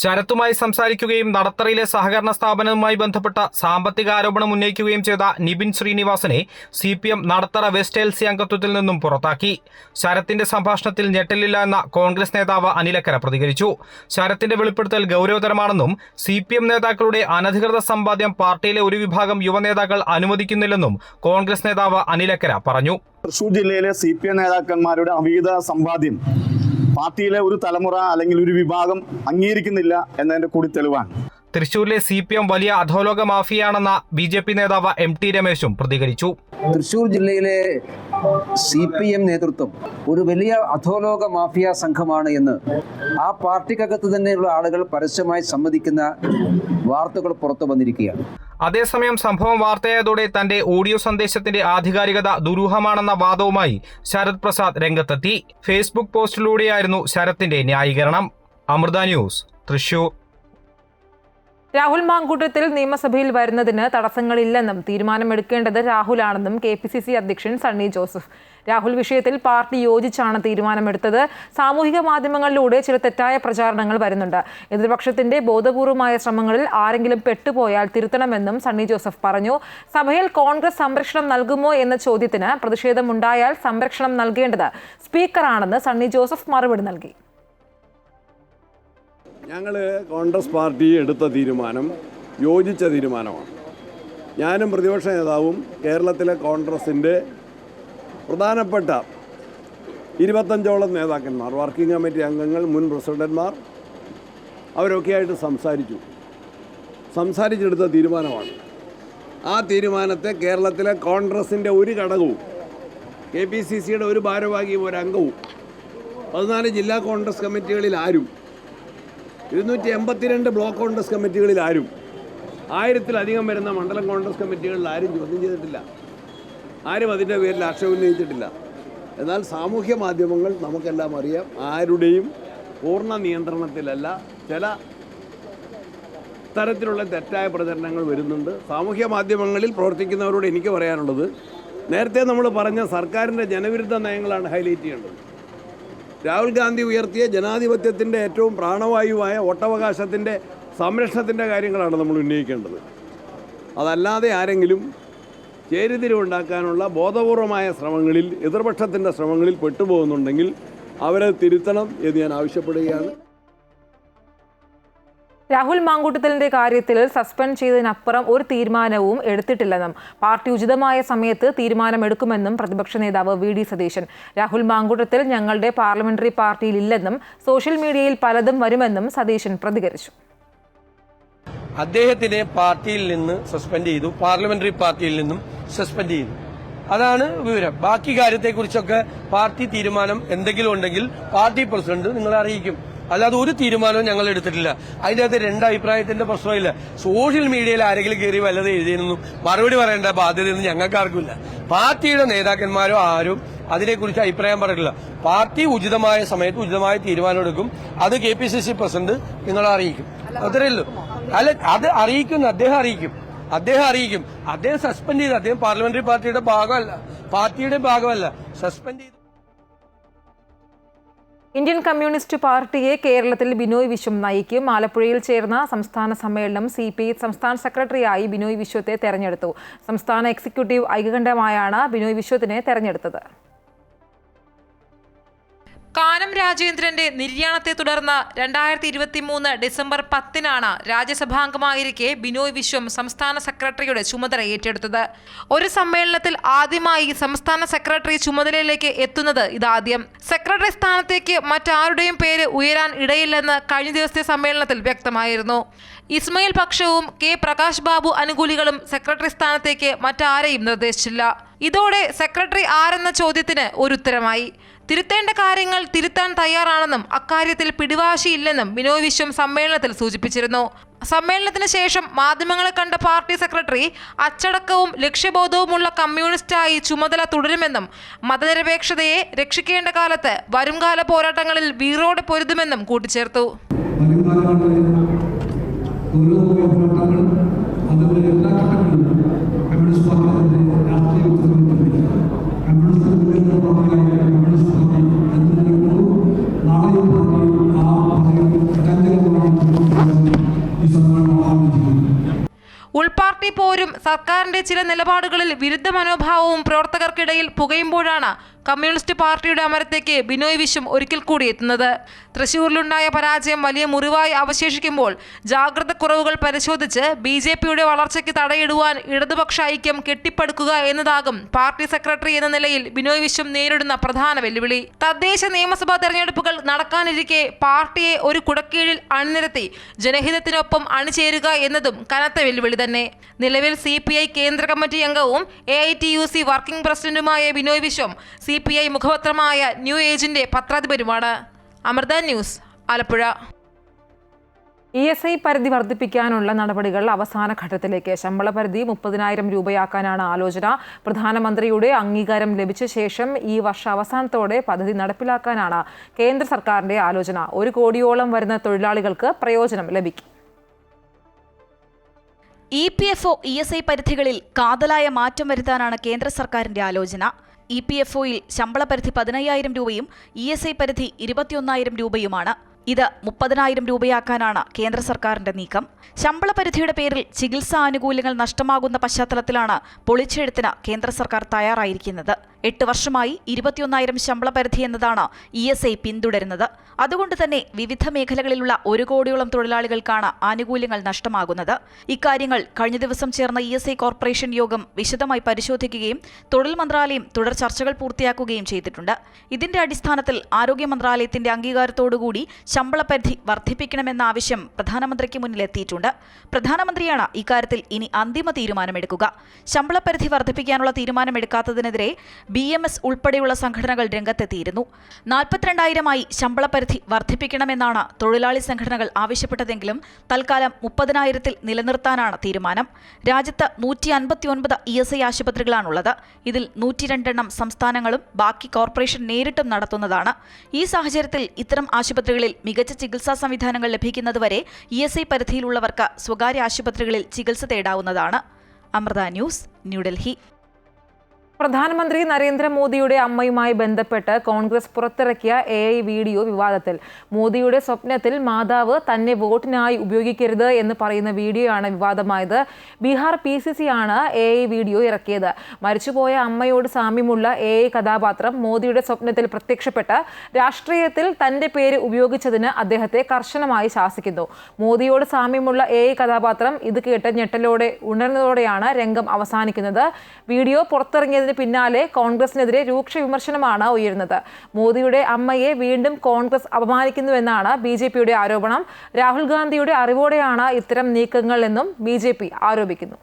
ശരത്തുമായി സംസാരിക്കുകയും നടത്തറയിലെ സഹകരണ സ്ഥാപനവുമായി ബന്ധപ്പെട്ട സാമ്പത്തിക ആരോപണം ഉന്നയിക്കുകയും ചെയ്ത നിബിൻ ശ്രീനിവാസനെ CPM നടത്തറ വെസ്റ്റ് LC അംഗത്വത്തിൽ നിന്നും പുറത്താക്കി. ശരത്തിന്റെ സംഭാഷണത്തിൽ ഞെട്ടലില്ല എന്ന കോൺഗ്രസ് നേതാവ് അനിലക്കര പ്രതികരിച്ചു. ശരത്തിന്റെ വെളിപ്പെടുത്തൽ ഗൗരവതരമാണെന്നും CPM നേതാക്കളുടെ അനധികൃത സമ്പാദ്യം പാർട്ടിയിലെ ഒരു വിഭാഗം യുവനേതാക്കൾ അനുവദിക്കുന്നില്ലെന്നും കോൺഗ്രസ് നേതാവ് അനിലക്കര പറഞ്ഞു. തൃശൂർ ജില്ലയിലെ CPM നേതാക്കന്മാരുടെ അവിഹിത സമ്പാദ്യം പാർട്ടിയിലെ ഒരു തലമുറ അല്ലെങ്കിൽ ഒരു വിഭാഗം അംഗീകരിക്കുന്നില്ല എന്നതിന്റെ കൂടി തെളിവാണ്. തൃശൂരിലെ CPM വലിയ അധോലോക മാഫിയാണെന്ന BJP നേതാവ് MT രമേശും പ്രതികരിച്ചു. തൃശൂർ ജില്ലയിലെ CPM നേതൃത്വം ഒരു വലിയ അധോലോക മാഫിയ സംഘമാണ് എന്ന് ആ പാർട്ടിക്കകത്ത് തന്നെയുള്ള ആളുകൾ പരസ്യമായി സമ്മതിക്കുന്ന വാർത്തകൾ പുറത്തു വന്നിരിക്കുകയാണ്. അതേസമയം സംഭവം വാർത്തയായതോടെ തന്റെ ഓഡിയോ സന്ദേശത്തിന്റെ ആധികാരികത ദുരൂഹമാണെന്ന വാദവുമായി ശരത് പ്രസാദ് രംഗത്തെത്തി. ഫേസ്ബുക്ക് പോസ്റ്റിലൂടെയായിരുന്നു ശരത്തിന്റെ ന്യായീകരണം. അമൃത ന്യൂസ്, തൃശൂർ. രാഹുൽ മാങ്കൂട്ടത്തിൽ നിയമസഭയിൽ വരുന്നതിന് തടസ്സങ്ങളില്ലെന്നും തീരുമാനമെടുക്കേണ്ടത് രാഹുലാണെന്നും KPCC അധ്യക്ഷൻ സണ്ണി ജോസഫ്. രാഹുൽ വിഷയത്തിൽ പാർട്ടി യോജിച്ചാണ് തീരുമാനമെടുത്തത്. സാമൂഹിക മാധ്യമങ്ങളിലൂടെ ചില തെറ്റായ പ്രചാരണങ്ങൾ വരുന്നുണ്ട്. എതിർപക്ഷത്തിന്റെ ബോധപൂർവമായ ശ്രമങ്ങളിൽ ആരെങ്കിലും പെട്ടുപോയാൽ തിരുത്തണമെന്നും സണ്ണി ജോസഫ് പറഞ്ഞു. സഭയിൽ കോൺഗ്രസ് സംരക്ഷണം നൽകുമോ എന്ന ചോദ്യത്തിന് പ്രതിഷേധമുണ്ടായാൽ സംരക്ഷണം നൽകേണ്ടത് സ്പീക്കറാണെന്ന് സണ്ണി ജോസഫ് മറുപടി നൽകി. ഞങ്ങൾ കോൺഗ്രസ് പാർട്ടി എടുത്ത തീരുമാനം യോജിച്ച തീരുമാനമാണ്. ഞാനും പ്രതിപക്ഷ നേതാവും കേരളത്തിലെ കോൺഗ്രസിൻ്റെ പ്രധാനപ്പെട്ട 25ഓളം നേതാക്കന്മാർ, വർക്കിംഗ് കമ്മിറ്റി അംഗങ്ങൾ, മുൻ പ്രസിഡന്റ്മാർ അവരൊക്കെയായിട്ട് സംസാരിച്ചെടുത്ത തീരുമാനമാണ്. ആ തീരുമാനത്തെ കേരളത്തിലെ കോൺഗ്രസിൻ്റെ ഒരു ഘടകവും KPCCയുടെ ഒരു ഭാരവാഹിയും ഒരു അംഗവും 14 ജില്ലാ കോൺഗ്രസ് കമ്മിറ്റികളിൽ ആരും 282 ബ്ലോക്ക് കോൺഗ്രസ് കമ്മിറ്റികളിൽ ആരും 1000-ലധികം വരുന്ന മണ്ഡലം കോൺഗ്രസ് കമ്മിറ്റികളിൽ ആരും ചോദ്യം ചെയ്തിട്ടില്ല. ആരും അതിൻ്റെ പേരിൽ ആക്ഷേപം ഉന്നയിച്ചിട്ടില്ല. എന്നാൽ സാമൂഹ്യ മാധ്യമങ്ങൾ നമുക്കെല്ലാം അറിയാം, ആരുടെയും പൂർണ്ണ നിയന്ത്രണത്തിലല്ല. ചില തരത്തിലുള്ള തെറ്റായ പ്രചരണങ്ങൾ വരുന്നുണ്ട്. സാമൂഹ്യ മാധ്യമങ്ങളിൽ പ്രവർത്തിക്കുന്നവരോട് എനിക്ക് പറയാനുള്ളത്, നേരത്തെ നമ്മൾ പറഞ്ഞ സർക്കാരിൻ്റെ ജനവിരുദ്ധ നയങ്ങളാണ് ഹൈലൈറ്റ് ചെയ്യേണ്ടത്. രാഹുൽ ഗാന്ധി ഉയർത്തിയ ജനാധിപത്യത്തിൻ്റെ ഏറ്റവും പ്രാണവായുവായ വോട്ടവകാശത്തിൻ്റെ സംരക്ഷണത്തിൻ്റെ കാര്യങ്ങളാണ് നമ്മൾ ഉന്നയിക്കേണ്ടത്. അതല്ലാതെ ആരെങ്കിലും ചേരിതിരിവുണ്ടാക്കാനുള്ള ബോധപൂർവമായ ശ്രമങ്ങളിൽ, എതിർപക്ഷത്തിൻ്റെ ശ്രമങ്ങളിൽ പെട്ടുപോകുന്നുണ്ടെങ്കിൽ അവരെ തിരുത്തണം എന്ന് ഞാൻ ആവശ്യപ്പെടുകയാണ്. രാഹുൽ മാങ്കൂട്ടത്തിലിന്റെ കാര്യത്തിൽ സസ്പെൻഡ് ചെയ്തതിനപ്പുറം ഒരു തീരുമാനവും എടുത്തിട്ടില്ലെന്നും പാർട്ടി ഉചിതമായ സമയത്ത് തീരുമാനമെടുക്കുമെന്നും പ്രതിപക്ഷ നേതാവ് VD സതീശൻ. രാഹുൽ മാങ്കൂട്ടത്തിൽ ഞങ്ങളുടെ പാർലമെന്ററി പാർട്ടിയിൽ ഇല്ലെന്നും സോഷ്യൽ മീഡിയയിൽ പലതും വരുമെന്നും സതീശൻ പ്രതികരിച്ചു. അദ്ദേഹത്തിനെ പാർട്ടിയിൽ നിന്ന് സസ്പെൻഡ് ചെയ്തു, പാർലമെന്ററി പാർട്ടിയിൽ നിന്നും സസ്പെൻഡ് ചെയ്തു. അതാണ് വിവരം. ബാക്കി കാര്യത്തെക്കുറിച്ചൊക്കെ പാർട്ടി തീരുമാനം എന്തെങ്കിലും ഉണ്ടെങ്കിൽ പാർട്ടി പ്രസിഡന്റ് നിങ്ങളെ അറിയിക്കും. അല്ലാതെ ഒരു തീരുമാനവും ഞങ്ങൾ എടുത്തിട്ടില്ല. അതിൻ്റെ അകത്ത് 2 അഭിപ്രായത്തിന്റെ പ്രശ്നമില്ല. സോഷ്യൽ മീഡിയയിൽ ആരെങ്കിലും കയറി വല്ലതും എഴുതിയെന്നും മറുപടി പറയേണ്ട ബാധ്യതയൊന്നും ഞങ്ങൾക്കാർക്കുമില്ല. പാർട്ടിയുടെ നേതാക്കന്മാരോ ആരും അതിനെക്കുറിച്ച് അഭിപ്രായം പറഞ്ഞിട്ടില്ല. പാർട്ടി ഉചിതമായ സമയത്ത് ഉചിതമായ തീരുമാനമെടുക്കും. അത് KPCC പ്രസിഡന്റ് നിങ്ങളെ അറിയിക്കും. അത്രയല്ലോ. അല്ല, അത് അറിയിക്കും, അദ്ദേഹം അറിയിക്കും. അദ്ദേഹം സസ്പെൻഡ് ചെയ്ത്, അദ്ദേഹം പാർലമെന്ററി പാർട്ടിയുടെ ഭാഗമല്ല, സസ്പെൻഡ് ചെയ്തു. ഇന്ത്യൻ കമ്മ്യൂണിസ്റ്റ് പാർട്ടിയെ കേരളത്തിൽ ബിനോയ് വിശ്വം നയിക്കും. ആലപ്പുഴയിൽ ചേർന്ന സംസ്ഥാന സമ്മേളനം CPI സംസ്ഥാന സെക്രട്ടറിയായി ബിനോയ് വിശ്വത്തെ തെരഞ്ഞെടുത്തു. സംസ്ഥാന എക്സിക്യൂട്ടീവ് ഐകകണ്ഠ്യമായാണ് ബിനോയ് വിശ്വത്തിനെ തെരഞ്ഞെടുത്തത്. കാനം രാജേന്ദ്രന്റെ നിര്യാണത്തെ തുടർന്ന് 2023 ഡിസംബർ 10-നാണ് രാജ്യസഭാംഗമായിരിക്കെ ബിനോയ് വിശ്വം സംസ്ഥാന സെക്രട്ടറിയുടെ ചുമതല ഏറ്റെടുത്തത്. ഒരു സമ്മേളനത്തിൽ ആദ്യമായി സംസ്ഥാന സെക്രട്ടറി ചുമതലയിലേക്ക് എത്തുന്നത് ഇതാദ്യം. സെക്രട്ടറി സ്ഥാനത്തേക്ക് മറ്റാരുടെയും പേര് ഉയരാൻ ഇടയില്ലെന്ന് കഴിഞ്ഞ ദിവസത്തെ സമ്മേളനത്തിൽ വ്യക്തമായിരുന്നു. ഇസ്മയിൽ പക്ഷവും K പ്രകാശ് ബാബു അനുകൂലികളും സെക്രട്ടറി സ്ഥാനത്തേക്ക് മറ്റാരെയും നിർദ്ദേശിച്ചില്ല. ഇതോടെ സെക്രട്ടറി ആരെന്ന ചോദ്യത്തിന് ഒരു ഉത്തരമായി. തിരുത്തേണ്ട കാര്യങ്ങൾ തിരുത്താൻ തയ്യാറാണെന്നും അക്കാര്യത്തിൽ പിടിവാശിയില്ലെന്നും ബിനോയ് വിശ്വം സമ്മേളനത്തിൽ സൂചിപ്പിച്ചിരുന്നു. സമ്മേളനത്തിന് ശേഷം മാധ്യമങ്ങളെ കണ്ട പാർട്ടി സെക്രട്ടറി അച്ചടക്കവും ലക്ഷ്യബോധവുമുള്ള കമ്മ്യൂണിസ്റ്റായി ചുമതല തുടരുമെന്നും മതനിരപേക്ഷതയെ രക്ഷിക്കേണ്ട കാലത്ത് വരുംകാല പോരാട്ടങ്ങളിൽ വീറോടെ പൊരുതുമെന്നും കൂട്ടിച്ചേർത്തു. ഉൾപാർട്ടി പോരും സർക്കാരിന്റെ ചില നിലപാടുകളിൽ വിരുദ്ധ മനോഭാവവും പ്രവർത്തകർക്കിടയിൽ പുകയുമ്പോഴാണ് കമ്മ്യൂണിസ്റ്റ് പാർട്ടിയുടെ അമരത്തേക്ക് ബിനോയ് വിശ്വം ഒരിക്കൽ കൂടി എത്തുന്നത്. തൃശൂരിലുണ്ടായ പരാജയം വലിയ മുറിവായി അവശേഷിക്കുമ്പോൾ ജാഗ്രത കുറവുകൾ പരിശോധിച്ച് BJPയുടെ വളർച്ചയ്ക്ക് തടയിടുവാൻ ഇടതുപക്ഷ ഐക്യം കെട്ടിപ്പടുക്കുക എന്നതാകും പാർട്ടി സെക്രട്ടറി എന്ന നിലയിൽ ബിനോയ് വിശ്വം നേരിടുന്ന പ്രധാന വെല്ലുവിളി. തദ്ദേശ നിയമസഭാ തെരഞ്ഞെടുപ്പുകൾ നടക്കാനിരിക്കെ പാർട്ടിയെ ഒരു കുടക്കീഴിൽ അണിനിരത്തി ജനഹിതത്തിനൊപ്പം അണിചേരുക എന്നതും കനത്ത വെല്ലുവിളി തന്നെ. നിലവിൽ CPI കേന്ദ്ര കമ്മിറ്റി അംഗവും AITUC വർക്കിംഗ് പ്രസിഡന്റുമായ ബിനോയ് വിശ്വം CPI മുഖപത്രമായ ന്യൂ ഏജിന്റെ പത്രാധിപരുമാണ്. അമൃത ന്യൂസ്, ആലപ്പുഴ. ESI പരിധി വർദ്ധിപ്പിക്കാനുള്ള നടപടികൾ അവസാന ഘട്ടത്തിലേക്ക്. ശമ്പള പരിധി 30,000 രൂപയാക്കാനാണ് ആലോചന. പ്രധാനമന്ത്രിയുടെ അംഗീകാരം ലഭിച്ച ശേഷം ഈ വർഷ അവസാനത്തോടെ പദ്ധതി നടപ്പിലാക്കാനാണ് കേന്ദ്ര സർക്കാരിന്റെ ആലോചന. 1 കോടിയോളം വരുന്ന തൊഴിലാളികൾക്ക് പ്രയോജനം ലഭിക്കും. EPFO ESI പരിധികളിൽ കാതലായ മാറ്റം വരുത്താനാണ് കേന്ദ്ര സർക്കാരിന്റെ ആലോചന. EPFOയിൽ ശമ്പള പരിധി 15,000 രൂപയും ESI പരിധി 21,000 രൂപയുമാണ്. ഇത് 30,000 രൂപയാക്കാനാണ് കേന്ദ്ര സർക്കാരിന്റെ നീക്കം. ശമ്പള പരിധിയുടെ പേരിൽ ചികിത്സാ ആനുകൂല്യങ്ങൾ നഷ്ടമാകുന്ന പശ്ചാത്തലത്തിലാണ് പൊളിച്ചെഴുത്തിന് കേന്ദ്ര സർക്കാർ തയ്യാറായിരിക്കുന്നത്. 8 വർഷമായി 21,000 ശമ്പള പരിധി എന്നതാണ് ESI പിന്തുടരുന്നത്. അതുകൊണ്ട് തന്നെ വിവിധ മേഖലകളിലുള്ള 1 കോടിയോളം തൊഴിലാളികൾക്കാണ് ആനുകൂല്യങ്ങൾ നഷ്ടമാകുന്നത്. ഇക്കാര്യങ്ങൾ കഴിഞ്ഞ ദിവസം ചേർന്ന ESI കോർപ്പറേഷൻ യോഗം വിശദമായി പരിശോധിക്കുകയും തൊഴിൽ മന്ത്രാലയം തുടർ ചർച്ചകൾ പൂർത്തിയാക്കുകയും ചെയ്തിട്ടുണ്ട്. ഇതിന്റെ അടിസ്ഥാനത്തിൽ ആരോഗ്യ മന്ത്രാലയത്തിന്റെ അംഗീകാരത്തോടുകൂടി ശമ്പള പരിധി വർദ്ധിപ്പിക്കണമെന്ന ആവശ്യം പ്രധാനമന്ത്രിക്ക് മുന്നിലെത്തിയിട്ടുണ്ട്. പ്രധാനമന്ത്രിയാണ് ഇക്കാര്യത്തിൽ ഇനി അന്തിമ തീരുമാനമെടുക്കുക. ശമ്പള പരിധി വർദ്ധിപ്പിക്കാനുള്ള തീരുമാനമെടുക്കാത്തതിനെതിരെ BMS ഉൾപ്പെടെയുള്ള സംഘടനകൾ രംഗത്തെത്തിയിരുന്നു. 42,000-ആയി ശമ്പള പരിധി വർദ്ധിപ്പിക്കണമെന്നാണ് തൊഴിലാളി സംഘടനകൾ ആവശ്യപ്പെട്ടതെങ്കിലും തൽക്കാലം 30,000-ൽ നിലനിർത്താനാണ് തീരുമാനം. രാജ്യത്ത് 159 ESI ആശുപത്രികളാണുള്ളത്. ഇതിൽ 102 സംസ്ഥാനങ്ങളും ബാക്കി കോർപ്പറേഷൻ നേരിട്ടും നടത്തുന്നതാണ്. ഈ സാഹചര്യത്തിൽ ഇത്തരം ആശുപത്രികളിൽ മികച്ച ചികിത്സാ സംവിധാനങ്ങൾ ലഭിക്കുന്നതുവരെ ESI പരിധിയിലുള്ളവർക്ക് സ്വകാര്യ ആശുപത്രികളിൽ ചികിത്സ തേടാവുന്നതാണ്. അമൃത ന്യൂസ്, ന്യൂഡൽഹി. പ്രധാനമന്ത്രി നരേന്ദ്രമോദിയുടെ അമ്മയുമായി ബന്ധപ്പെട്ട് കോൺഗ്രസ് പുറത്തിറക്കിയ AI വീഡിയോ വിവാദത്തിൽ. മോദിയുടെ സ്വപ്നത്തിൽ മാതാവ് തന്നെ വോട്ടിനായി ഉപയോഗിക്കരുത് എന്ന് പറയുന്ന വീഡിയോയാണ് വിവാദമായത്. ബീഹാർ PCC ആണ് AI വീഡിയോ ഇറക്കിയത്. മരിച്ചുപോയ അമ്മയോട് സാമ്യമുള്ള AI കഥാപാത്രം മോദിയുടെ സ്വപ്നത്തിൽ പ്രത്യക്ഷപ്പെട്ട് രാഷ്ട്രീയത്തിൽ തന്റെ പേര് ഉപയോഗിച്ചതിന് അദ്ദേഹത്തെ കർശനമായി ശാസിക്കുന്നു. മോദിയോട് സാമ്യമുള്ള AI കഥാപാത്രം ഇത് കേട്ട് ഞെട്ടലോടെ ഉണർന്നതോടെയാണ് രംഗം അവസാനിക്കുന്നത്. വീഡിയോ പുറത്തിറങ്ങിയ പിന്നാലെ കോൺഗ്രസിനെതിരെ രൂക്ഷ വിമർശനമാണ് ഉയരുന്നത്. മോദിയുടെ അമ്മയെ വീണ്ടും കോൺഗ്രസ് അപമാനിക്കുന്നുവെന്നാണ് BJPയുടെ ആരോപണം. രാഹുൽ ഗാന്ധിയുടെ അറിവോടെയാണ് ഇത്തരം നീക്കങ്ങൾ എന്നും BJP ആരോപിക്കുന്നു.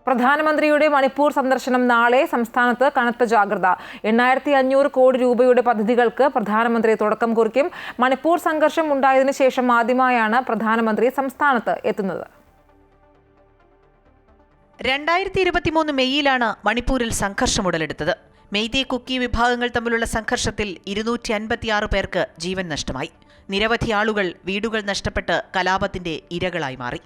പ്രധാനമന്ത്രിയുടെ മണിപ്പൂർ സന്ദർശനം നാളെ. സംസ്ഥാനത്ത് കനത്ത ജാഗ്രത. 8,500 കോടി രൂപയുടെ പദ്ധതികൾക്ക് പ്രധാനമന്ത്രി തുടക്കം കുറിക്കും. മണിപ്പൂർ സംഘർഷം ഉണ്ടായതിനു ശേഷം ആദ്യമായാണ് പ്രധാനമന്ത്രി സംസ്ഥാനത്ത് എത്തുന്നത്. 2023 മെയ്യിലാണ് മണിപ്പൂരിൽ സംഘർഷം ഉടലെടുത്തത്. മെയ്തേ കുക്കി വിഭാഗങ്ങൾ തമ്മിലുള്ള സംഘർഷത്തിൽ 256 പേർക്ക് ജീവൻ നഷ്ടമായി. നിരവധി ആളുകൾ വീടുകൾ നഷ്ടപ്പെട്ട് കലാപത്തിന്റെ ഇരകളായി മാറി.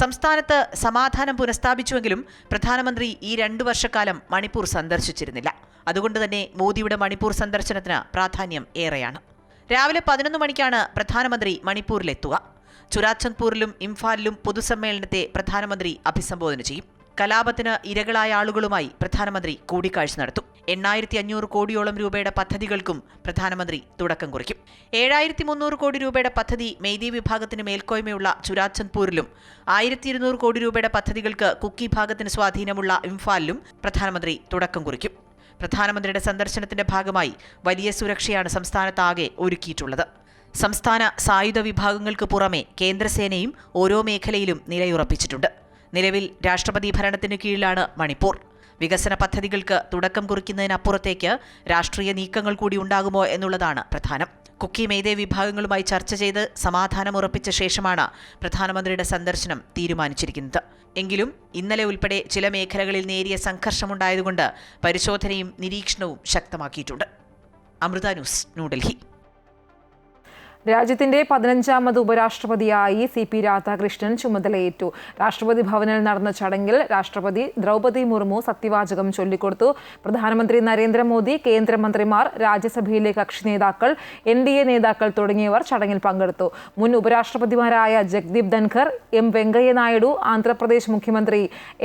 സംസ്ഥാനത്ത് സമാധാനം പുനഃസ്ഥാപിച്ചുവെങ്കിലും പ്രധാനമന്ത്രി ഈ 2 വർഷക്കാലം മണിപ്പൂർ സന്ദർശിച്ചിരുന്നില്ല. അതുകൊണ്ട് തന്നെ മോദിയുടെ മണിപ്പൂർ സന്ദർശനത്തിന് പ്രാധാന്യം ഏറെയാണ്. രാവിലെ 11 മണിക്കാണ് പ്രധാനമന്ത്രി മണിപ്പൂരിലെത്തുക. ചുരാചന്ദ്പൂരിലും ഇംഫാലിലും പൊതുസമ്മേളനത്തെ പ്രധാനമന്ത്രി അഭിസംബോധന ചെയ്യും. കലാപത്തിന് ഇരകളായ ആളുകളുമായി പ്രധാനമന്ത്രി കൂടിക്കാഴ്ച നടത്തും. 8,500 കോടിയോളം രൂപയുടെ പദ്ധതികൾക്കും പ്രധാനമന്ത്രി തുടക്കം കുറിക്കും. 7,300 കോടി രൂപയുടെ പദ്ധതി മെയ്തേ വിഭാഗത്തിന് മേൽക്കോയ്മയുള്ള ചുരാചന്ദ്പൂരിലും 1,200 കോടി രൂപയുടെ പദ്ധതികൾക്ക് കുക്കി ഭാഗത്തിന് സ്വാധീനമുള്ള ഇംഫാലിലും പ്രധാനമന്ത്രി തുടക്കം കുറിക്കും. പ്രധാനമന്ത്രിയുടെ സന്ദർശനത്തിന്റെ ഭാഗമായി വലിയ സുരക്ഷയാണ് സംസ്ഥാനത്താകെ ഒരുക്കിയിട്ടുള്ളത്. സംസ്ഥാന സായുധ വിഭാഗങ്ങൾക്ക് പുറമെ കേന്ദ്രസേനയും ഓരോ മേഖലയിലും നിലയുറപ്പിച്ചിട്ടുണ്ട്. നിലവിൽ രാഷ്ട്രപതി ഭരണത്തിന് കീഴിലാണ് മണിപ്പൂർ. വികസന പദ്ധതികൾക്ക് തുടക്കം കുറിക്കുന്നതിനപ്പുറത്തേക്ക് രാഷ്ട്രീയ നീക്കങ്ങൾ കൂടി ഉണ്ടാകുമോ എന്നുള്ളതാണ് പ്രധാനം. കുക്കി മെയ്തേ വിഭാഗങ്ങളുമായി ചർച്ച ചെയ്ത് സമാധാനം ഉറപ്പിച്ച ശേഷമാണ് പ്രധാനമന്ത്രിയുടെ സന്ദർശനം തീരുമാനിച്ചിരിക്കുന്നത്. എങ്കിലും ഇന്നലെ ഉൾപ്പെടെ ചില മേഖലകളിൽ നേരിയ സംഘർഷമുണ്ടായതുകൊണ്ട് പരിശോധനയും നിരീക്ഷണവും ശക്തമാക്കിയിട്ടുണ്ട്. അമൃത ന്യൂസ്, ന്യൂഡൽഹി. രാജ്യത്തിന്റെ 15ാമത് ഉപരാഷ്ട്രപതിയായി CP രാധാകൃഷ്ണൻ ചുമതലയേറ്റു. രാഷ്ട്രപതി ഭവനിൽ നടന്ന ചടങ്ങിൽ രാഷ്ട്രപതി ദ്രൗപദി മുർമു സത്യവാചകം ചൊല്ലിക്കൊടുത്തു. പ്രധാനമന്ത്രി നരേന്ദ്രമോദി, കേന്ദ്രമന്ത്രിമാർ, രാജ്യസഭയിലെ കക്ഷി നേതാക്കൾ, NDA നേതാക്കൾ തുടങ്ങിയവർ ചടങ്ങിൽ പങ്കെടുത്തു. മുൻ ഉപരാഷ്ട്രപതിമാരായ ജഗ്ദീപ് ധൻഖർ, M. വെങ്കയ്യ നായിഡു, ആന്ധ്രാപ്രദേശ് മുഖ്യമന്ത്രി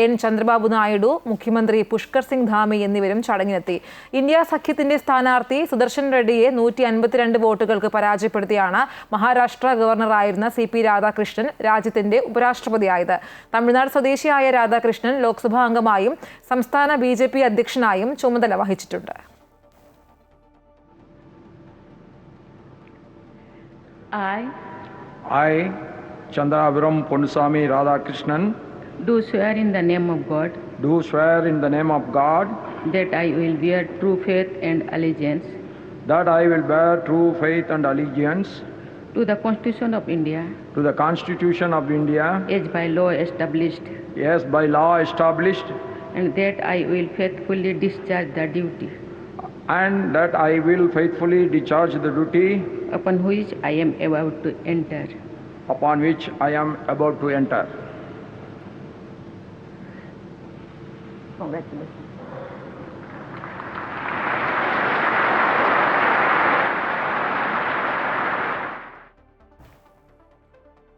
N. ചന്ദ്രബാബു നായിഡു, മുഖ്യമന്ത്രി പുഷ്കർ സിംഗ് ധാമി എന്നിവരും ചടങ്ങിനെത്തി. ഇന്ത്യ സഖ്യത്തിന്റെ സ്ഥാനാർത്ഥി സുദർശൻ റെഡ്ഡിയെ 152 വോട്ടുകൾക്ക് പരാജയപ്പെടുത്തിയാണ് മഹാരാഷ്ട്ര ഗവർണറായിരുന്ന CP രാധാകൃഷ്ണൻ രാജ്യത്തിന്റെ ഉപരാഷ്ട്രപതിയായത്. തമിഴ്നാട് സ്വദേശിയായ രാധാകൃഷ്ണൻ ലോക്സഭാ അംഗമായും സംസ്ഥാന BJP അധ്യക്ഷനായും ചുമതല വഹിച്ചിട്ടുണ്ട്. I, Chandraviram Ponnusamy Radhakrishnan, do swear in the name of God do swear in the name of God that I will bear true faith and allegiance that I will bear true faith and allegiance to the Constitution of India to the Constitution of India as by law established, and that I will faithfully discharge the duty upon which I am about to enter. Congratulations.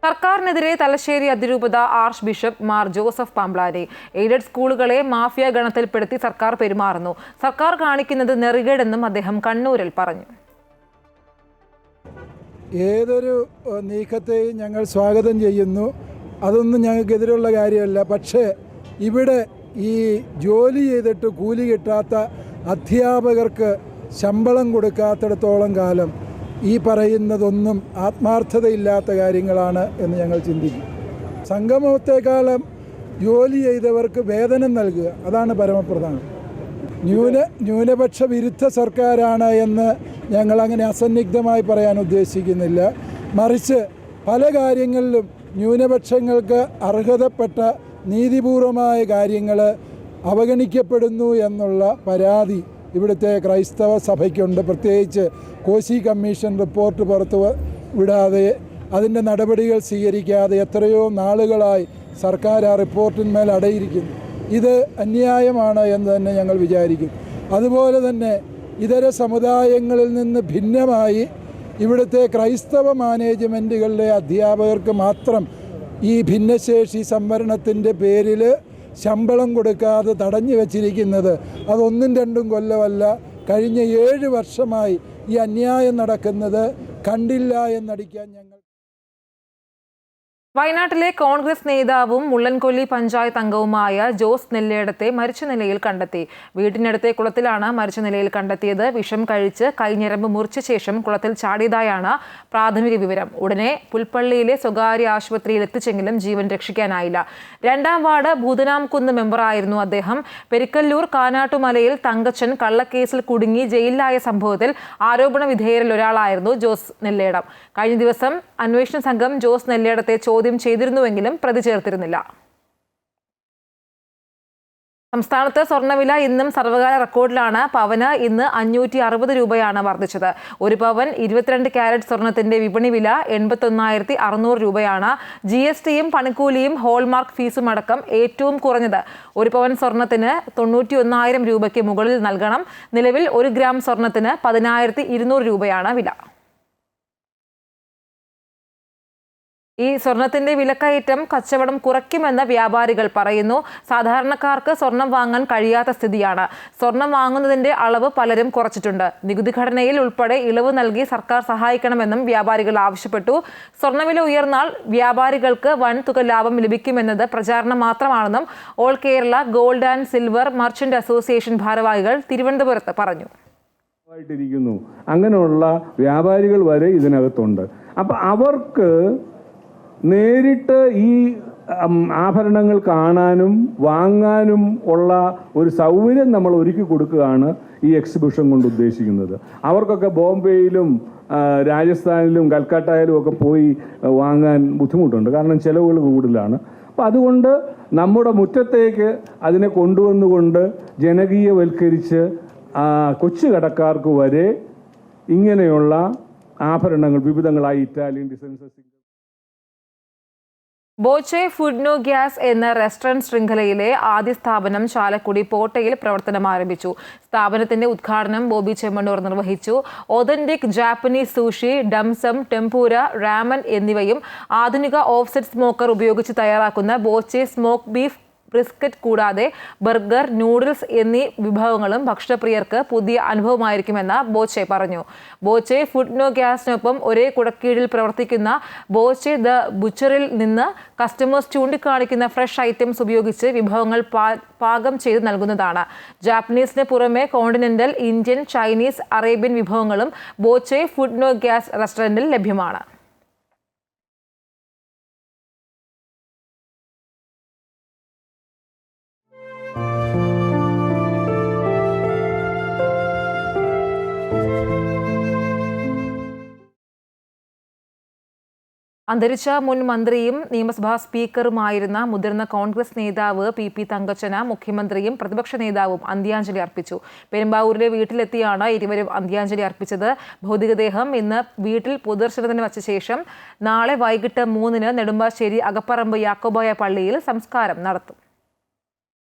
സർക്കാരിനെതിരെ തലശ്ശേരി അതിരൂപത arch bishop Mar Joseph Pamplany. Aided സ്കൂളുകളെ mafia ഗണത്തിൽപ്പെടുത്തി സർക്കാർ പെരുമാറുന്നു. സർക്കാർ കാണിക്കുന്നത് നെറികേടെന്നും അദ്ദേഹം കണ്ണൂരിൽ പറഞ്ഞു. ഏതൊരു നീക്കത്തെയും ഞങ്ങൾ സ്വാഗതം ചെയ്യുന്നു. അതൊന്നും ഞങ്ങൾക്കെതിരുള്ള കാര്യമല്ല. പക്ഷേ ഇവിടെ ഈ ജോലി ചെയ്തിട്ട് കൂലി കിട്ടാത്ത അധ്യാപകർക്ക് ശമ്പളം കൊടുക്കാത്തിടത്തോളം കാലം ഈ പറയുന്നതൊന്നും ആത്മാർത്ഥതയില്ലാത്ത കാര്യങ്ങളാണ് എന്ന് ഞങ്ങൾ ചിന്തിക്കും. സംഗമത്തെക്കാളും ജോലി ചെയ്തവർക്ക് വേതനം നൽകുക, അതാണ് പരമപ്രധാനം. ന്യൂനപക്ഷ വിരുദ്ധ സർക്കാരാണ് എന്ന് ഞങ്ങളങ്ങനെ അസന്നിഗ്ധമായി പറയാൻ ഉദ്ദേശിക്കുന്നില്ല. മറിച്ച് പല കാര്യങ്ങളിലും ന്യൂനപക്ഷങ്ങൾക്ക് അർഹതപ്പെട്ട നീതിപൂർവമായ കാര്യങ്ങൾ അവഗണിക്കപ്പെടുന്നു എന്നുള്ള പരാതി ഇവിടുത്തെ ക്രൈസ്തവ സഭയ്ക്കുണ്ട്. പ്രത്യേകിച്ച് കോശി കമ്മീഷൻ റിപ്പോർട്ട് പുറത്തു വിടാതെ അതിൻ്റെ നടപടികൾ സ്വീകരിക്കാതെ എത്രയോ നാളുകളായി സർക്കാർ ആ റിപ്പോർട്ടിന്മേൽ അടയിരിക്കുന്നു. ഇത് അന്യായമാണ് എന്ന് തന്നെ ഞങ്ങൾ വിചാരിക്കും. അതുപോലെ തന്നെ ഇതര സമുദായങ്ങളിൽ നിന്ന് ഭിന്നമായി ഇവിടുത്തെ ക്രൈസ്തവ മാനേജ്മെൻറ്റുകളിലെ അധ്യാപകർക്ക് മാത്രം ഈ ഭിന്നശേഷി സംവരണത്തിൻ്റെ പേരിൽ ശമ്പളം കൊടുക്കാതെ തടഞ്ഞു വച്ചിരിക്കുന്നത് അതൊന്നും രണ്ടും കൊല്ലമല്ല, കഴിഞ്ഞ 7 വർഷമായി ഈ അന്യായം നടക്കുന്നത് കണ്ടില്ല എന്നടിക്കാൻ ഞങ്ങൾ. വയനാട്ടിലെ കോൺഗ്രസ് നേതാവും മുള്ളൻകൊല്ലി പഞ്ചായത്ത് അംഗവുമായ ജോസ് നെല്ലേടത്തെ മരിച്ച നിലയിൽ കണ്ടെത്തി. വീട്ടിനടുത്തെ കുളത്തിലാണ് മരിച്ച നിലയിൽ കണ്ടെത്തിയത്. വിഷം കഴിച്ച് കൈഞ്ഞരമ്പ് മുറിച്ച ശേഷം കുളത്തിൽ ചാടിയതായാണ് പ്രാഥമിക വിവരം. ഉടനെ പുൽപ്പള്ളിയിലെ സ്വകാര്യ ആശുപത്രിയിൽ എത്തിച്ചെങ്കിലും ജീവൻ രക്ഷിക്കാനായില്ല. 2ാം വാർഡ് ഭൂതനാംകുന്ന് മെമ്പറായിരുന്നു അദ്ദേഹം. പെരിക്കല്ലൂർ കാനാട്ടുമലയിൽ തങ്കച്ചൻ കള്ളക്കേസിൽ കുടുങ്ങി ജയിലിലായ സംഭവത്തിൽ ആരോപണ വിധേയരിൽ ഒരാളായിരുന്നു ജോസ് നെല്ലേടം. കഴിഞ്ഞ ദിവസം അന്വേഷണ സംഘം ജോസ് നെല്ലേടത്തെ ചോദ്യം ചെയ്തിരുന്നുവെങ്കിലും പ്രതി ചേർത്തിരുന്നില്ല. സംസ്ഥാനത്ത് സ്വർണ്ണവില ഇന്നും സർവകാല റെക്കോർഡിലാണ്. പവന് ഇന്ന് 560 രൂപയാണ് വർദ്ധിച്ചത്. ഒരു പവൻ 22 കാരറ്റ് സ്വർണത്തിന്റെ വിപണി വില 81,600 രൂപയാണ്. GSTയും പണിക്കൂലിയും ഹോൾമാർക്ക് ഫീസും അടക്കം ഏറ്റവും കുറഞ്ഞത് ഒരു പവൻ സ്വർണത്തിന് 91,000 രൂപയ്ക്ക് മുകളിൽ നൽകണം. നിലവിൽ 1 ഗ്രാം സ്വർണത്തിന് 10,200 രൂപയാണ് വില. ഈ സ്വർണത്തിന്റെ വിലക്കയറ്റം കച്ചവടം കുറയ്ക്കുമെന്ന് വ്യാപാരികൾ പറയുന്നു. സാധാരണക്കാർക്ക് സ്വർണം വാങ്ങാൻ കഴിയാത്ത സ്ഥിതിയാണ്. സ്വർണം വാങ്ങുന്നതിന്റെ അളവ് പലരും കുറച്ചിട്ടുണ്ട്. നികുതി ഘടനയിൽ ഉൾപ്പെടെ ഇളവ് നൽകി സർക്കാർ സഹായിക്കണമെന്നും വ്യാപാരികൾ ആവശ്യപ്പെട്ടു. സ്വർണ്ണവില ഉയർന്നാൽ വ്യാപാരികൾക്ക് വൻ തുക ലാഭം ലഭിക്കുമെന്നത് പ്രചാരണം മാത്രമാണെന്നും all Kerala gold and silver merchant association ഭാരവാഹികൾ തിരുവനന്തപുരത്ത് പറഞ്ഞു. അങ്ങനെയുള്ള വ്യാപാരികൾ വരെ ഇതിനകത്തുണ്ട്. അപ്പം അവർക്ക് നേരിട്ട് ഈ ആഭരണങ്ങൾ കാണാനും വാങ്ങാനും ഉള്ള ഒരു സൗകര്യം നമ്മൾ ഒരുക്കി കൊടുക്കുകയാണ് ഈ എക്സിബിഷൻ കൊണ്ട് ഉദ്ദേശിക്കുന്നത്. അവർക്കൊക്കെ ബോംബെയിലും രാജസ്ഥാനിലും കൽക്കട്ടയിലും ഒക്കെ പോയി വാങ്ങാൻ ബുദ്ധിമുട്ടുണ്ട്, കാരണം ചിലവുകൾ കൂടുതലാണ്. അപ്പം അതുകൊണ്ട് നമ്മുടെ മുറ്റത്തേക്ക് അതിനെ കൊണ്ടുവന്നുകൊണ്ട് ജനകീയവൽക്കരിച്ച് കൊച്ചു കടക്കാർക്ക് വരെ ഇങ്ങനെയുള്ള ആഭരണങ്ങൾ വിവിധങ്ങളായ Italian designs. Boche food no gas എന്ന റെസ്റ്റോറന്റ് ശൃംഖലയിലെ ആദ്യ സ്ഥാപനം ചാലക്കുടി പോട്ടയിൽ പ്രവർത്തനം ആരംഭിച്ചു. സ്ഥാപനത്തിന്റെ ഉദ്ഘാടനം ബോബി ചെമ്മണ്ണൂർ നിർവഹിച്ചു. ഒതന്റിക് ജാപ്പനീസ് സൂഷി, ഡംസം, ടെമ്പൂര, റാമൻ എന്നിവയും ആധുനിക ഓഫ്സെറ്റ് സ്മോക്കർ ഉപയോഗിച്ച് തയ്യാറാക്കുന്ന ബോച്ചെ സ്മോക്ക് ബീഫ് ബ്രിസ്ക്കറ്റ് കൂടാതെ ബർഗർ, നൂഡിൽസ് എന്നീ വിഭവങ്ങളും ഭക്ഷണപ്രിയർക്ക് പുതിയ അനുഭവമായിരിക്കുമെന്ന് ബോച്ചെ പറഞ്ഞു. ബോച്ചെ ഫുഡ് നോ ഗ്യാസിനൊപ്പം ഒരേ കുടക്കീഴിൽ പ്രവർത്തിക്കുന്ന ബോച്ചെ ദ ബുച്ചറിൽ നിന്ന് കസ്റ്റമേഴ്സ് ചൂണ്ടിക്കാണിക്കുന്ന ഫ്രഷ് ഐറ്റംസ് ഉപയോഗിച്ച് വിഭവങ്ങൾ പാകം ചെയ്ത് നൽകുന്നതാണ്. ജാപ്പനീസിന് പുറമെ കോണ്ടിനെന്റൽ, ഇന്ത്യൻ, ചൈനീസ്, അറേബ്യൻ വിഭവങ്ങളും ബോച്ചെ ഫുഡ് നോ ഗ്യാസ് റെസ്റ്റോറന്റിൽ ലഭ്യമാണ്. അന്തരിച്ച മുൻ മന്ത്രിയും നിയമസഭാ സ്പീക്കറുമായിരുന്ന മുതിർന്ന കോൺഗ്രസ് നേതാവ് പി തങ്കച്ചന് മുഖ്യമന്ത്രിയും പ്രതിപക്ഷ നേതാവും അന്ത്യാഞ്ജലി അർപ്പിച്ചു. പെരുമ്പാവൂരിലെ വീട്ടിലെത്തിയാണ് ഇരുവരും അന്ത്യാഞ്ജലി അർപ്പിച്ചത്. ഭൗതികദേഹം ഇന്ന് വീട്ടിൽ പൊതുദർശനത്തിന് വച്ച ശേഷം നാളെ വൈകിട്ട് 3-ന് നെടുമ്പാശ്ശേരി അകപ്പറമ്പ് യാക്കോബായ പള്ളിയിൽ സംസ്കാരം നടത്തും.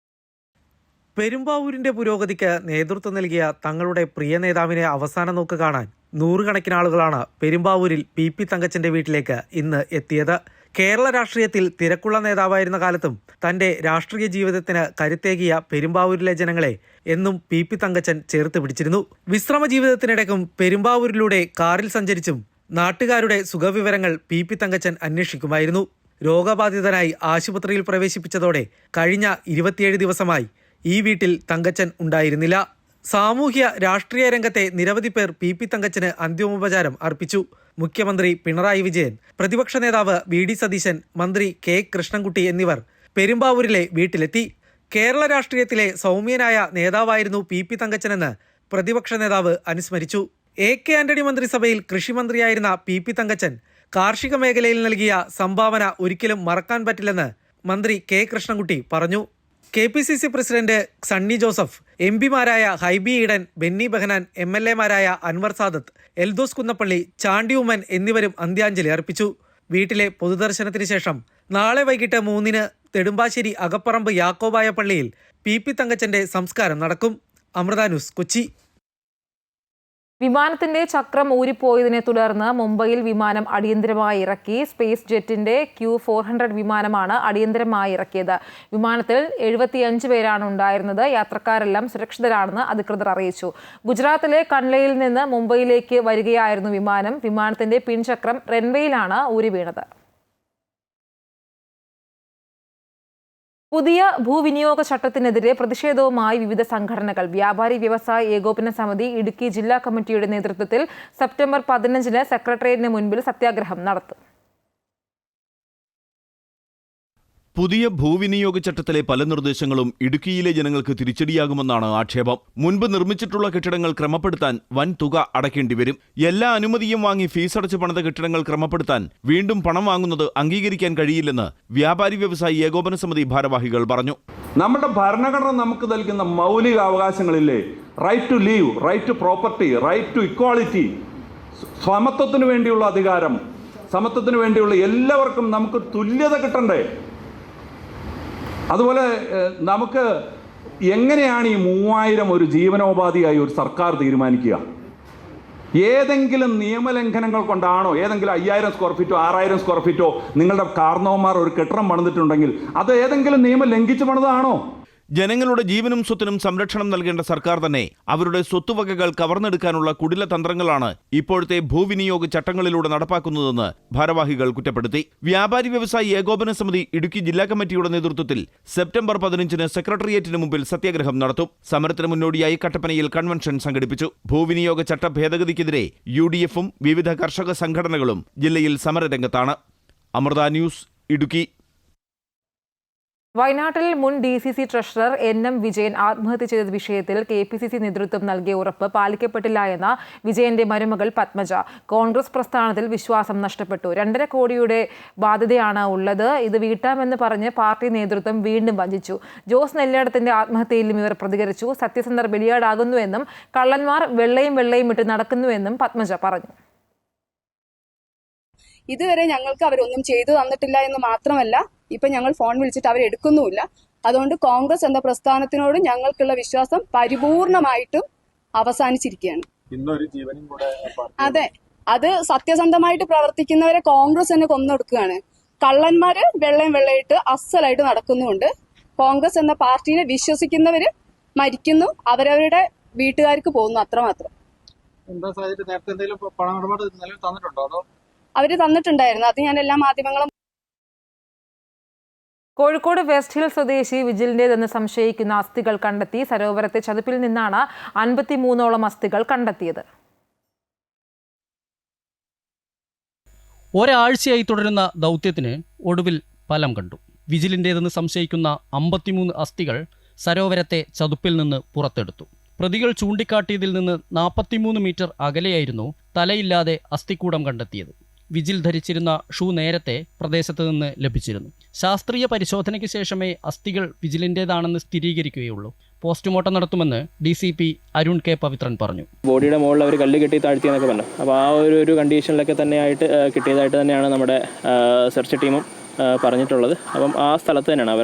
പെരുമ്പാവൂരിന്റെ പുരോഗതിക്ക് നേതൃത്വം നൽകിയ തങ്ങളുടെ പ്രിയ നേതാവിനെ അവസാന നോക്ക് കാണാൻ നൂറുകണക്കിന് ആളുകളാണ് പെരുമ്പാവൂരിൽ പി തങ്കച്ചന്റെ വീട്ടിലേക്ക് ഇന്ന് എത്തിയത്. കേരള രാഷ്ട്രീയത്തിൽ തിരക്കുള്ള നേതാവായിരുന്ന കാലത്തും തന്റെ രാഷ്ട്രീയ ജീവിതത്തിന് കരുത്തേകിയ പെരുമ്പാവൂരിലെ ജനങ്ങളെ എന്നും പി തങ്കച്ചൻ ചേർത്ത് പിടിച്ചിരുന്നു. വിശ്രമ ജീവിതത്തിനിടയ്ക്കും പെരുമ്പാവൂരിലൂടെ കാറിൽ സഞ്ചരിച്ചും നാട്ടുകാരുടെ സുഖവിവരങ്ങൾ പി തങ്കച്ചൻ അന്വേഷിക്കുമായിരുന്നു. രോഗബാധിതനായി ആശുപത്രിയിൽ പ്രവേശിപ്പിച്ചതോടെ കഴിഞ്ഞ 27 ദിവസമായി ഈ വീട്ടിൽ തങ്കച്ചൻ ഉണ്ടായിരുന്നില്ല. സാമൂഹ്യ രാഷ്ട്രീയ രംഗത്തെ നിരവധി പേർ പി തങ്കച്ചന് അന്തിമോപചാരം അർപ്പിച്ചു. മുഖ്യമന്ത്രി പിണറായി വിജയൻ, പ്രതിപക്ഷ നേതാവ് വി ഡി സതീശൻ, മന്ത്രി കെ കൃഷ്ണൻകുട്ടി എന്നിവർ പെരുമ്പാവൂരിലെ വീട്ടിലെത്തി. കേരള രാഷ്ട്രീയത്തിലെ സൗമ്യനായ നേതാവായിരുന്നു പി തങ്കച്ചനെന്ന് പ്രതിപക്ഷ നേതാവ് അനുസ്മരിച്ചു. കെ ആന്റണി മന്ത്രിസഭയിൽ കൃഷിമന്ത്രിയായിരുന്ന പി തങ്കച്ചൻ കാർഷിക മേഖലയിൽ നൽകിയ സംഭാവന ഒരിക്കലും മറക്കാൻ പറ്റില്ലെന്ന് മന്ത്രി കെ കൃഷ്ണൻകുട്ടി പറഞ്ഞു. KPCC പ്രസിഡന്റ് സണ്ണി ജോസഫ്, MP-മാരായ ഹൈബി ഈഡൻ, ബെന്നി ബെഹനാൻ, MLA-മാരായ അൻവർ സാദത്ത്, എൽദോസ് കുന്നപ്പള്ളി, ചാണ്ടി ഉമ്മൻ എന്നിവരും അന്ത്യാഞ്ജലി അർപ്പിച്ചു. വീട്ടിലെ പൊതുദർശനത്തിന് ശേഷം നാളെ വൈകിട്ട് 3-ന് നെടുമ്പാശ്ശേരി അകപ്പറമ്പ് യാക്കോബായ പള്ളിയിൽ പി തങ്കച്ചന്റെ സംസ്കാരം നടക്കും. അമൃത ന്യൂസ്, കൊച്ചി. വിമാനത്തിന്റെ ചക്രം ഊരിപ്പോയതിനെ തുടർന്ന് മുംബൈയിൽ വിമാനം അടിയന്തരമായി ഇറക്കി. സ്പേസ് ജെറ്റിന്റെ Q400 വിമാനമാണ് അടിയന്തരമായി ഇറക്കിയത്. വിമാനത്തിൽ 75 പേരാണ് ഉണ്ടായിരുന്നത്. യാത്രക്കാരെല്ലാം സുരക്ഷിതരാണെന്ന് അധികൃതർ അറിയിച്ചു. ഗുജറാത്തിലെ കൺലയിൽ നിന്ന് മുംബൈയിലേക്ക് വരികയായിരുന്നു വിമാനം. വിമാനത്തിന്റെ പിൻചക്രം റൺവേയിലാണ് ഊരി വീണത്. പുതിയ ഭൂവിനിയോഗ ചട്ടത്തിനെതിരെ പ്രതിഷേധവുമായി വിവിധ സംഘടനകൾ. വ്യാപാരി വ്യവസായ ഏകോപന സമിതി ഇടുക്കി ജില്ലാ കമ്മിറ്റിയുടെ നേതൃത്വത്തിൽ സെപ്റ്റംബർ 15-ന് സെക്രട്ടേറിയറ്റിന് മുൻപിൽ സത്യാഗ്രഹം നടത്തും. പുതിയ ഭൂവിനിയോഗ ചട്ടത്തിലെ പല നിർദ്ദേശങ്ങളും ഇടുക്കിയിലെ ജനങ്ങൾക്ക് തിരിച്ചടിയാകുമെന്നാണ് ആക്ഷേപം. മുൻപ് നിർമ്മിച്ചിട്ടുള്ള കെട്ടിടങ്ങൾ ക്രമപ്പെടുത്താൻ വൻ തുക അടയ്ക്കേണ്ടി വരും. എല്ലാ അനുമതിയും വാങ്ങി ഫീസടച്ച് പണിത കെട്ടിടങ്ങൾ ക്രമപ്പെടുത്താൻ വീണ്ടും പണം വാങ്ങുന്നത് അംഗീകരിക്കാൻ കഴിയില്ലെന്ന് വ്യാപാരി വ്യവസായി ഏകോപന സമിതി ഭാരവാഹികൾ പറഞ്ഞു. നമ്മുടെ ഭരണഘടന നമുക്ക് നൽകുന്ന മൗലിക അവകാശങ്ങളില്ലേ, right to live, right to property, right to equality, സമത്വത്തിന് വേണ്ടിയുള്ള അധികാരം, സമത്വത്തിന് വേണ്ടിയുള്ള എല്ലാവർക്കും നമുക്ക് തുല്യത കിട്ടണ്ടേ? അതുപോലെ നമുക്ക് എങ്ങനെയാണ് ഈ 3000 ഒരു ജീവനോപാധിയായി ഒരു സർക്കാർ തീരുമാനിക്കുക? ഏതെങ്കിലും നിയമലംഘനങ്ങൾ കൊണ്ടാണോ? ഏതെങ്കിലും 5000 സ്ക്വയർ ഫീറ്റോ 6000 സ്ക്വയർ ഫീറ്റോ നിങ്ങളുടെ കാർന്നോമാർ ഒരു കെട്ടിടം പണിതിട്ടുണ്ടെങ്കിൽ അത് ഏതെങ്കിലും നിയമം ലംഘിച്ചു പണിതാണോ? ജനങ്ങളുടെ ജീവനും സ്വത്തിനും സംരക്ഷണം നൽകേണ്ട സർക്കാർ തന്നെ അവരുടെ സ്വത്തുവകകൾ കവർന്നെടുക്കാനുള്ള കുടില തന്ത്രങ്ങളാണ് ഇപ്പോഴത്തെ ഭൂവിനിയോഗ ചട്ടങ്ങളിലൂടെ നടപ്പാക്കുന്നതെന്ന് ഭാരവാഹികൾ കുറ്റപ്പെടുത്തി. വ്യാപാരി വ്യവസായി ഏകോപന സമിതി ഇടുക്കി ജില്ലാ കമ്മിറ്റിയുടെ നേതൃത്വത്തിൽ സെപ്റ്റംബർ 15-ന് സെക്രട്ടേറിയറ്റിന് മുമ്പിൽ സത്യാഗ്രഹം നടത്തും. സമരത്തിന് മുന്നോടിയായി കട്ടപ്പനയിൽ കൺവെൻഷൻ സംഘടിപ്പിച്ചു. ഭൂവിനിയോഗ ചട്ട ഭേദഗതിക്കെതിരെ UDF-ഉം വിവിധ കർഷക സംഘടനകളും ജില്ലയിൽ സമരരംഗത്താണ്. അമൃത ന്യൂസ്, ഇടുക്കി. വയനാട്ടിൽ മുൻ DCC ട്രഷറർ NM വിജയൻ ആത്മഹത്യ ചെയ്ത വിഷയത്തിൽ KPCC നേതൃത്വം നൽകിയ ഉറപ്പ് പാലിക്കപ്പെട്ടില്ല എന്ന വിജയന്റെ മരുമകൾ പത്മജ. കോൺഗ്രസ് പ്രസ്ഥാനത്തിൽ വിശ്വാസം നഷ്ടപ്പെട്ടു. 2.5 കോടിയുടെ ബാധ്യതയാണ് ഉള്ളത്. ഇത് വീട്ടാമെന്ന് പറഞ്ഞ് പാർട്ടി നേതൃത്വം വീണ്ടും വഞ്ചിച്ചു. ജോസ് നെല്ലിടത്തിന്റെ ആത്മഹത്യയിലും ഇവർ പ്രതികരിച്ചു. സത്യസന്ധർ ബലിയാടാകുന്നുവെന്നും കള്ളന്മാർ വെള്ളയും ഇട്ട് നടക്കുന്നുവെന്നും പത്മജ പറഞ്ഞു. ഇതുവരെ ഞങ്ങൾക്ക് അവരൊന്നും ചെയ്തു തന്നിട്ടില്ല എന്ന് മാത്രമല്ല, ഇപ്പൊ ഞങ്ങൾ ഫോൺ വിളിച്ചിട്ട് അവരെടുക്കുന്നുമില്ല. അതുകൊണ്ട് കോൺഗ്രസ് എന്ന പ്രസ്ഥാനത്തിനോട് ഞങ്ങൾക്കുള്ള വിശ്വാസം പരിപൂർണമായിട്ടും അവസാനിച്ചിരിക്കുകയാണ്. അതെ, അത് സത്യസന്ധമായിട്ട് പ്രവർത്തിക്കുന്നവരെ കോൺഗ്രസ് തന്നെ കൊന്നൊടുക്കുകയാണ്. കള്ളന്മാര് വെള്ളയിട്ട് അസലായിട്ട് നടക്കുന്നുണ്ട്. കോൺഗ്രസ് എന്ന പാർട്ടിനെ വിശ്വസിക്കുന്നവര് മരിക്കുന്നു, അവരവരുടെ വീട്ടുകാർക്ക് പോകുന്നു, അത്രമാത്രം. അവര് തന്നിട്ടുണ്ടായിരുന്നു. അത് ഞാൻ എല്ലാ മാധ്യമങ്ങളും. കോഴിക്കോട് വെസ്റ്റ് ഹിൽ സ്വദേശി വിജിലിന്റേതെന്ന് സംശയിക്കുന്ന അസ്ഥികൾ കണ്ടെത്തി. സരോവരത്തെ ചതുപ്പിൽ നിന്നാണ് 53ഓളം അസ്ഥികൾ കണ്ടെത്തിയത്. ഒരാഴ്ചയായി തുടരുന്ന ദൗത്യത്തിന് ഒടുവിൽ ഫലം കണ്ടു. വിജിലിന്റേതെന്ന് സംശയിക്കുന്ന 53 അസ്ഥികൾ സരോവരത്തെ ചതുപ്പിൽ നിന്ന് പുറത്തെടുത്തു. പ്രതികൾ ചൂണ്ടിക്കാട്ടിയതിൽ നിന്ന് 43 മീറ്റർ അകലെയായിരുന്നു തലയില്ലാതെ അസ്ഥിക്കൂടം കണ്ടെത്തിയത്. വിജിൽ ധരിച്ചിരുന്ന ഷൂ നേരത്തെ പ്രദേശത്ത് നിന്ന് ലഭിച്ചിരുന്നു. ശാസ്ത്രീയ പരിശോധനയ്ക്ക് ശേഷമേ അസ്ഥികൾ വിജിലിൻ്റേതാണെന്ന് സ്ഥിരീകരിക്കുകയുള്ളൂ. പോസ്റ്റ്മോർട്ടം നടത്തുമെന്ന് DCP അരുൺ K. പവിത്രൻ പറഞ്ഞു. ബോഡിയുടെ മുകളിൽ അവർ കല്ല് കെട്ടി താഴ്ത്തിയെന്നൊക്കെ പറഞ്ഞു. അപ്പോൾ ആ ഒരു കണ്ടീഷനിലൊക്കെ തന്നെയായിട്ട് കിട്ടിയതായിട്ട് തന്നെയാണ് നമ്മുടെ സെർച്ച് ടീമും പറഞ്ഞിട്ടുള്ളത്. അപ്പം ആ സ്ഥലത്ത് തന്നെയാണ്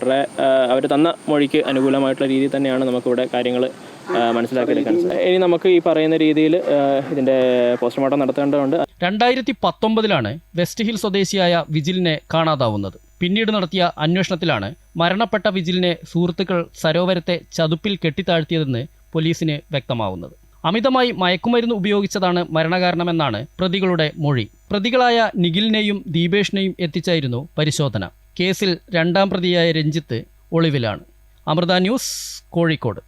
അവർ തന്ന മൊഴിക്ക് അനുകൂലമായിട്ടുള്ള രീതിയിൽ തന്നെയാണ് നമുക്കിവിടെ കാര്യങ്ങൾ മനസ്സിലാക്കിയെടുക്കാൻ. ഇനി നമുക്ക് ഈ പറയുന്ന രീതിയിൽ ഇതിൻ്റെ പോസ്റ്റ്മോർട്ടം നടത്തേണ്ടതുണ്ട്. 2019 വെസ്റ്റ് ഹിൽ സ്വദേശിയായ വിജിലിനെ കാണാതാവുന്നത്. പിന്നീട് നടത്തിയ അന്വേഷണത്തിലാണ് മരണപ്പെട്ട വിജിലിനെ സുഹൃത്തുക്കൾ സരോവരത്തെ ചതുപ്പിൽ കെട്ടിത്താഴ്ത്തിയതെന്ന് പോലീസിന് വ്യക്തമാവുന്നത്. അമിതമായി മയക്കുമരുന്ന് ഉപയോഗിച്ചതാണ് മരണകാരണമെന്നാണ് പ്രതികളുടെ മൊഴി. പ്രതികളായ നിഖിലിനെയും ദീപേഷിനെയും എത്തിച്ചായിരുന്നു പരിശോധന. കേസിൽ 2ാം പ്രതിയായ രഞ്ജിത്ത് ഒളിവിലാണ്. അമൃത ന്യൂസ്, കോഴിക്കോട്.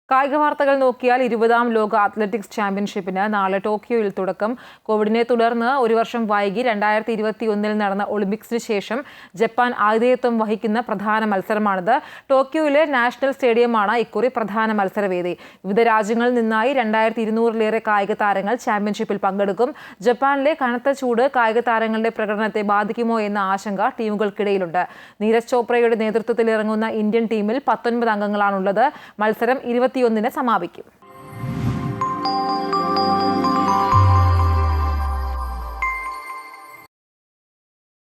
കായിക വാർത്തകൾ നോക്കിയാൽ 20ാം ലോക അത്ലറ്റിക്സ് ചാമ്പ്യൻഷിപ്പിന് നാളെ ടോക്കിയോയിൽ തുടക്കം. കോവിഡിനെ തുടർന്ന് ഒരു വർഷം വൈകി 2021 നടന്ന ഒളിമ്പിക്സിന് ശേഷം ജപ്പാൻ ആതിഥേയത്വം വഹിക്കുന്ന പ്രധാന മത്സരമാണിത്. ടോക്കിയോയിലെ നാഷണൽ സ്റ്റേഡിയമാണ് ഇക്കുറി പ്രധാന മത്സരവേദി. വിവിധ രാജ്യങ്ങളിൽ നിന്നായി 2200-ലേറെ കായിക താരങ്ങൾ ചാമ്പ്യൻഷിപ്പിൽ പങ്കെടുക്കും. ജപ്പാനിലെ കനത്ത ചൂട് കായിക താരങ്ങളുടെ പ്രകടനത്തെ ബാധിക്കുമോ എന്ന ആശങ്ക ടീമുകൾക്കിടയിലുണ്ട്. നീരജ് ചോപ്രയുടെ നേതൃത്വത്തിൽ ഇറങ്ങുന്ന ഇന്ത്യൻ ടീമിൽ 19 അംഗങ്ങളാണുള്ളത്. മത്സരം 21-ന് സമാപിക്കും.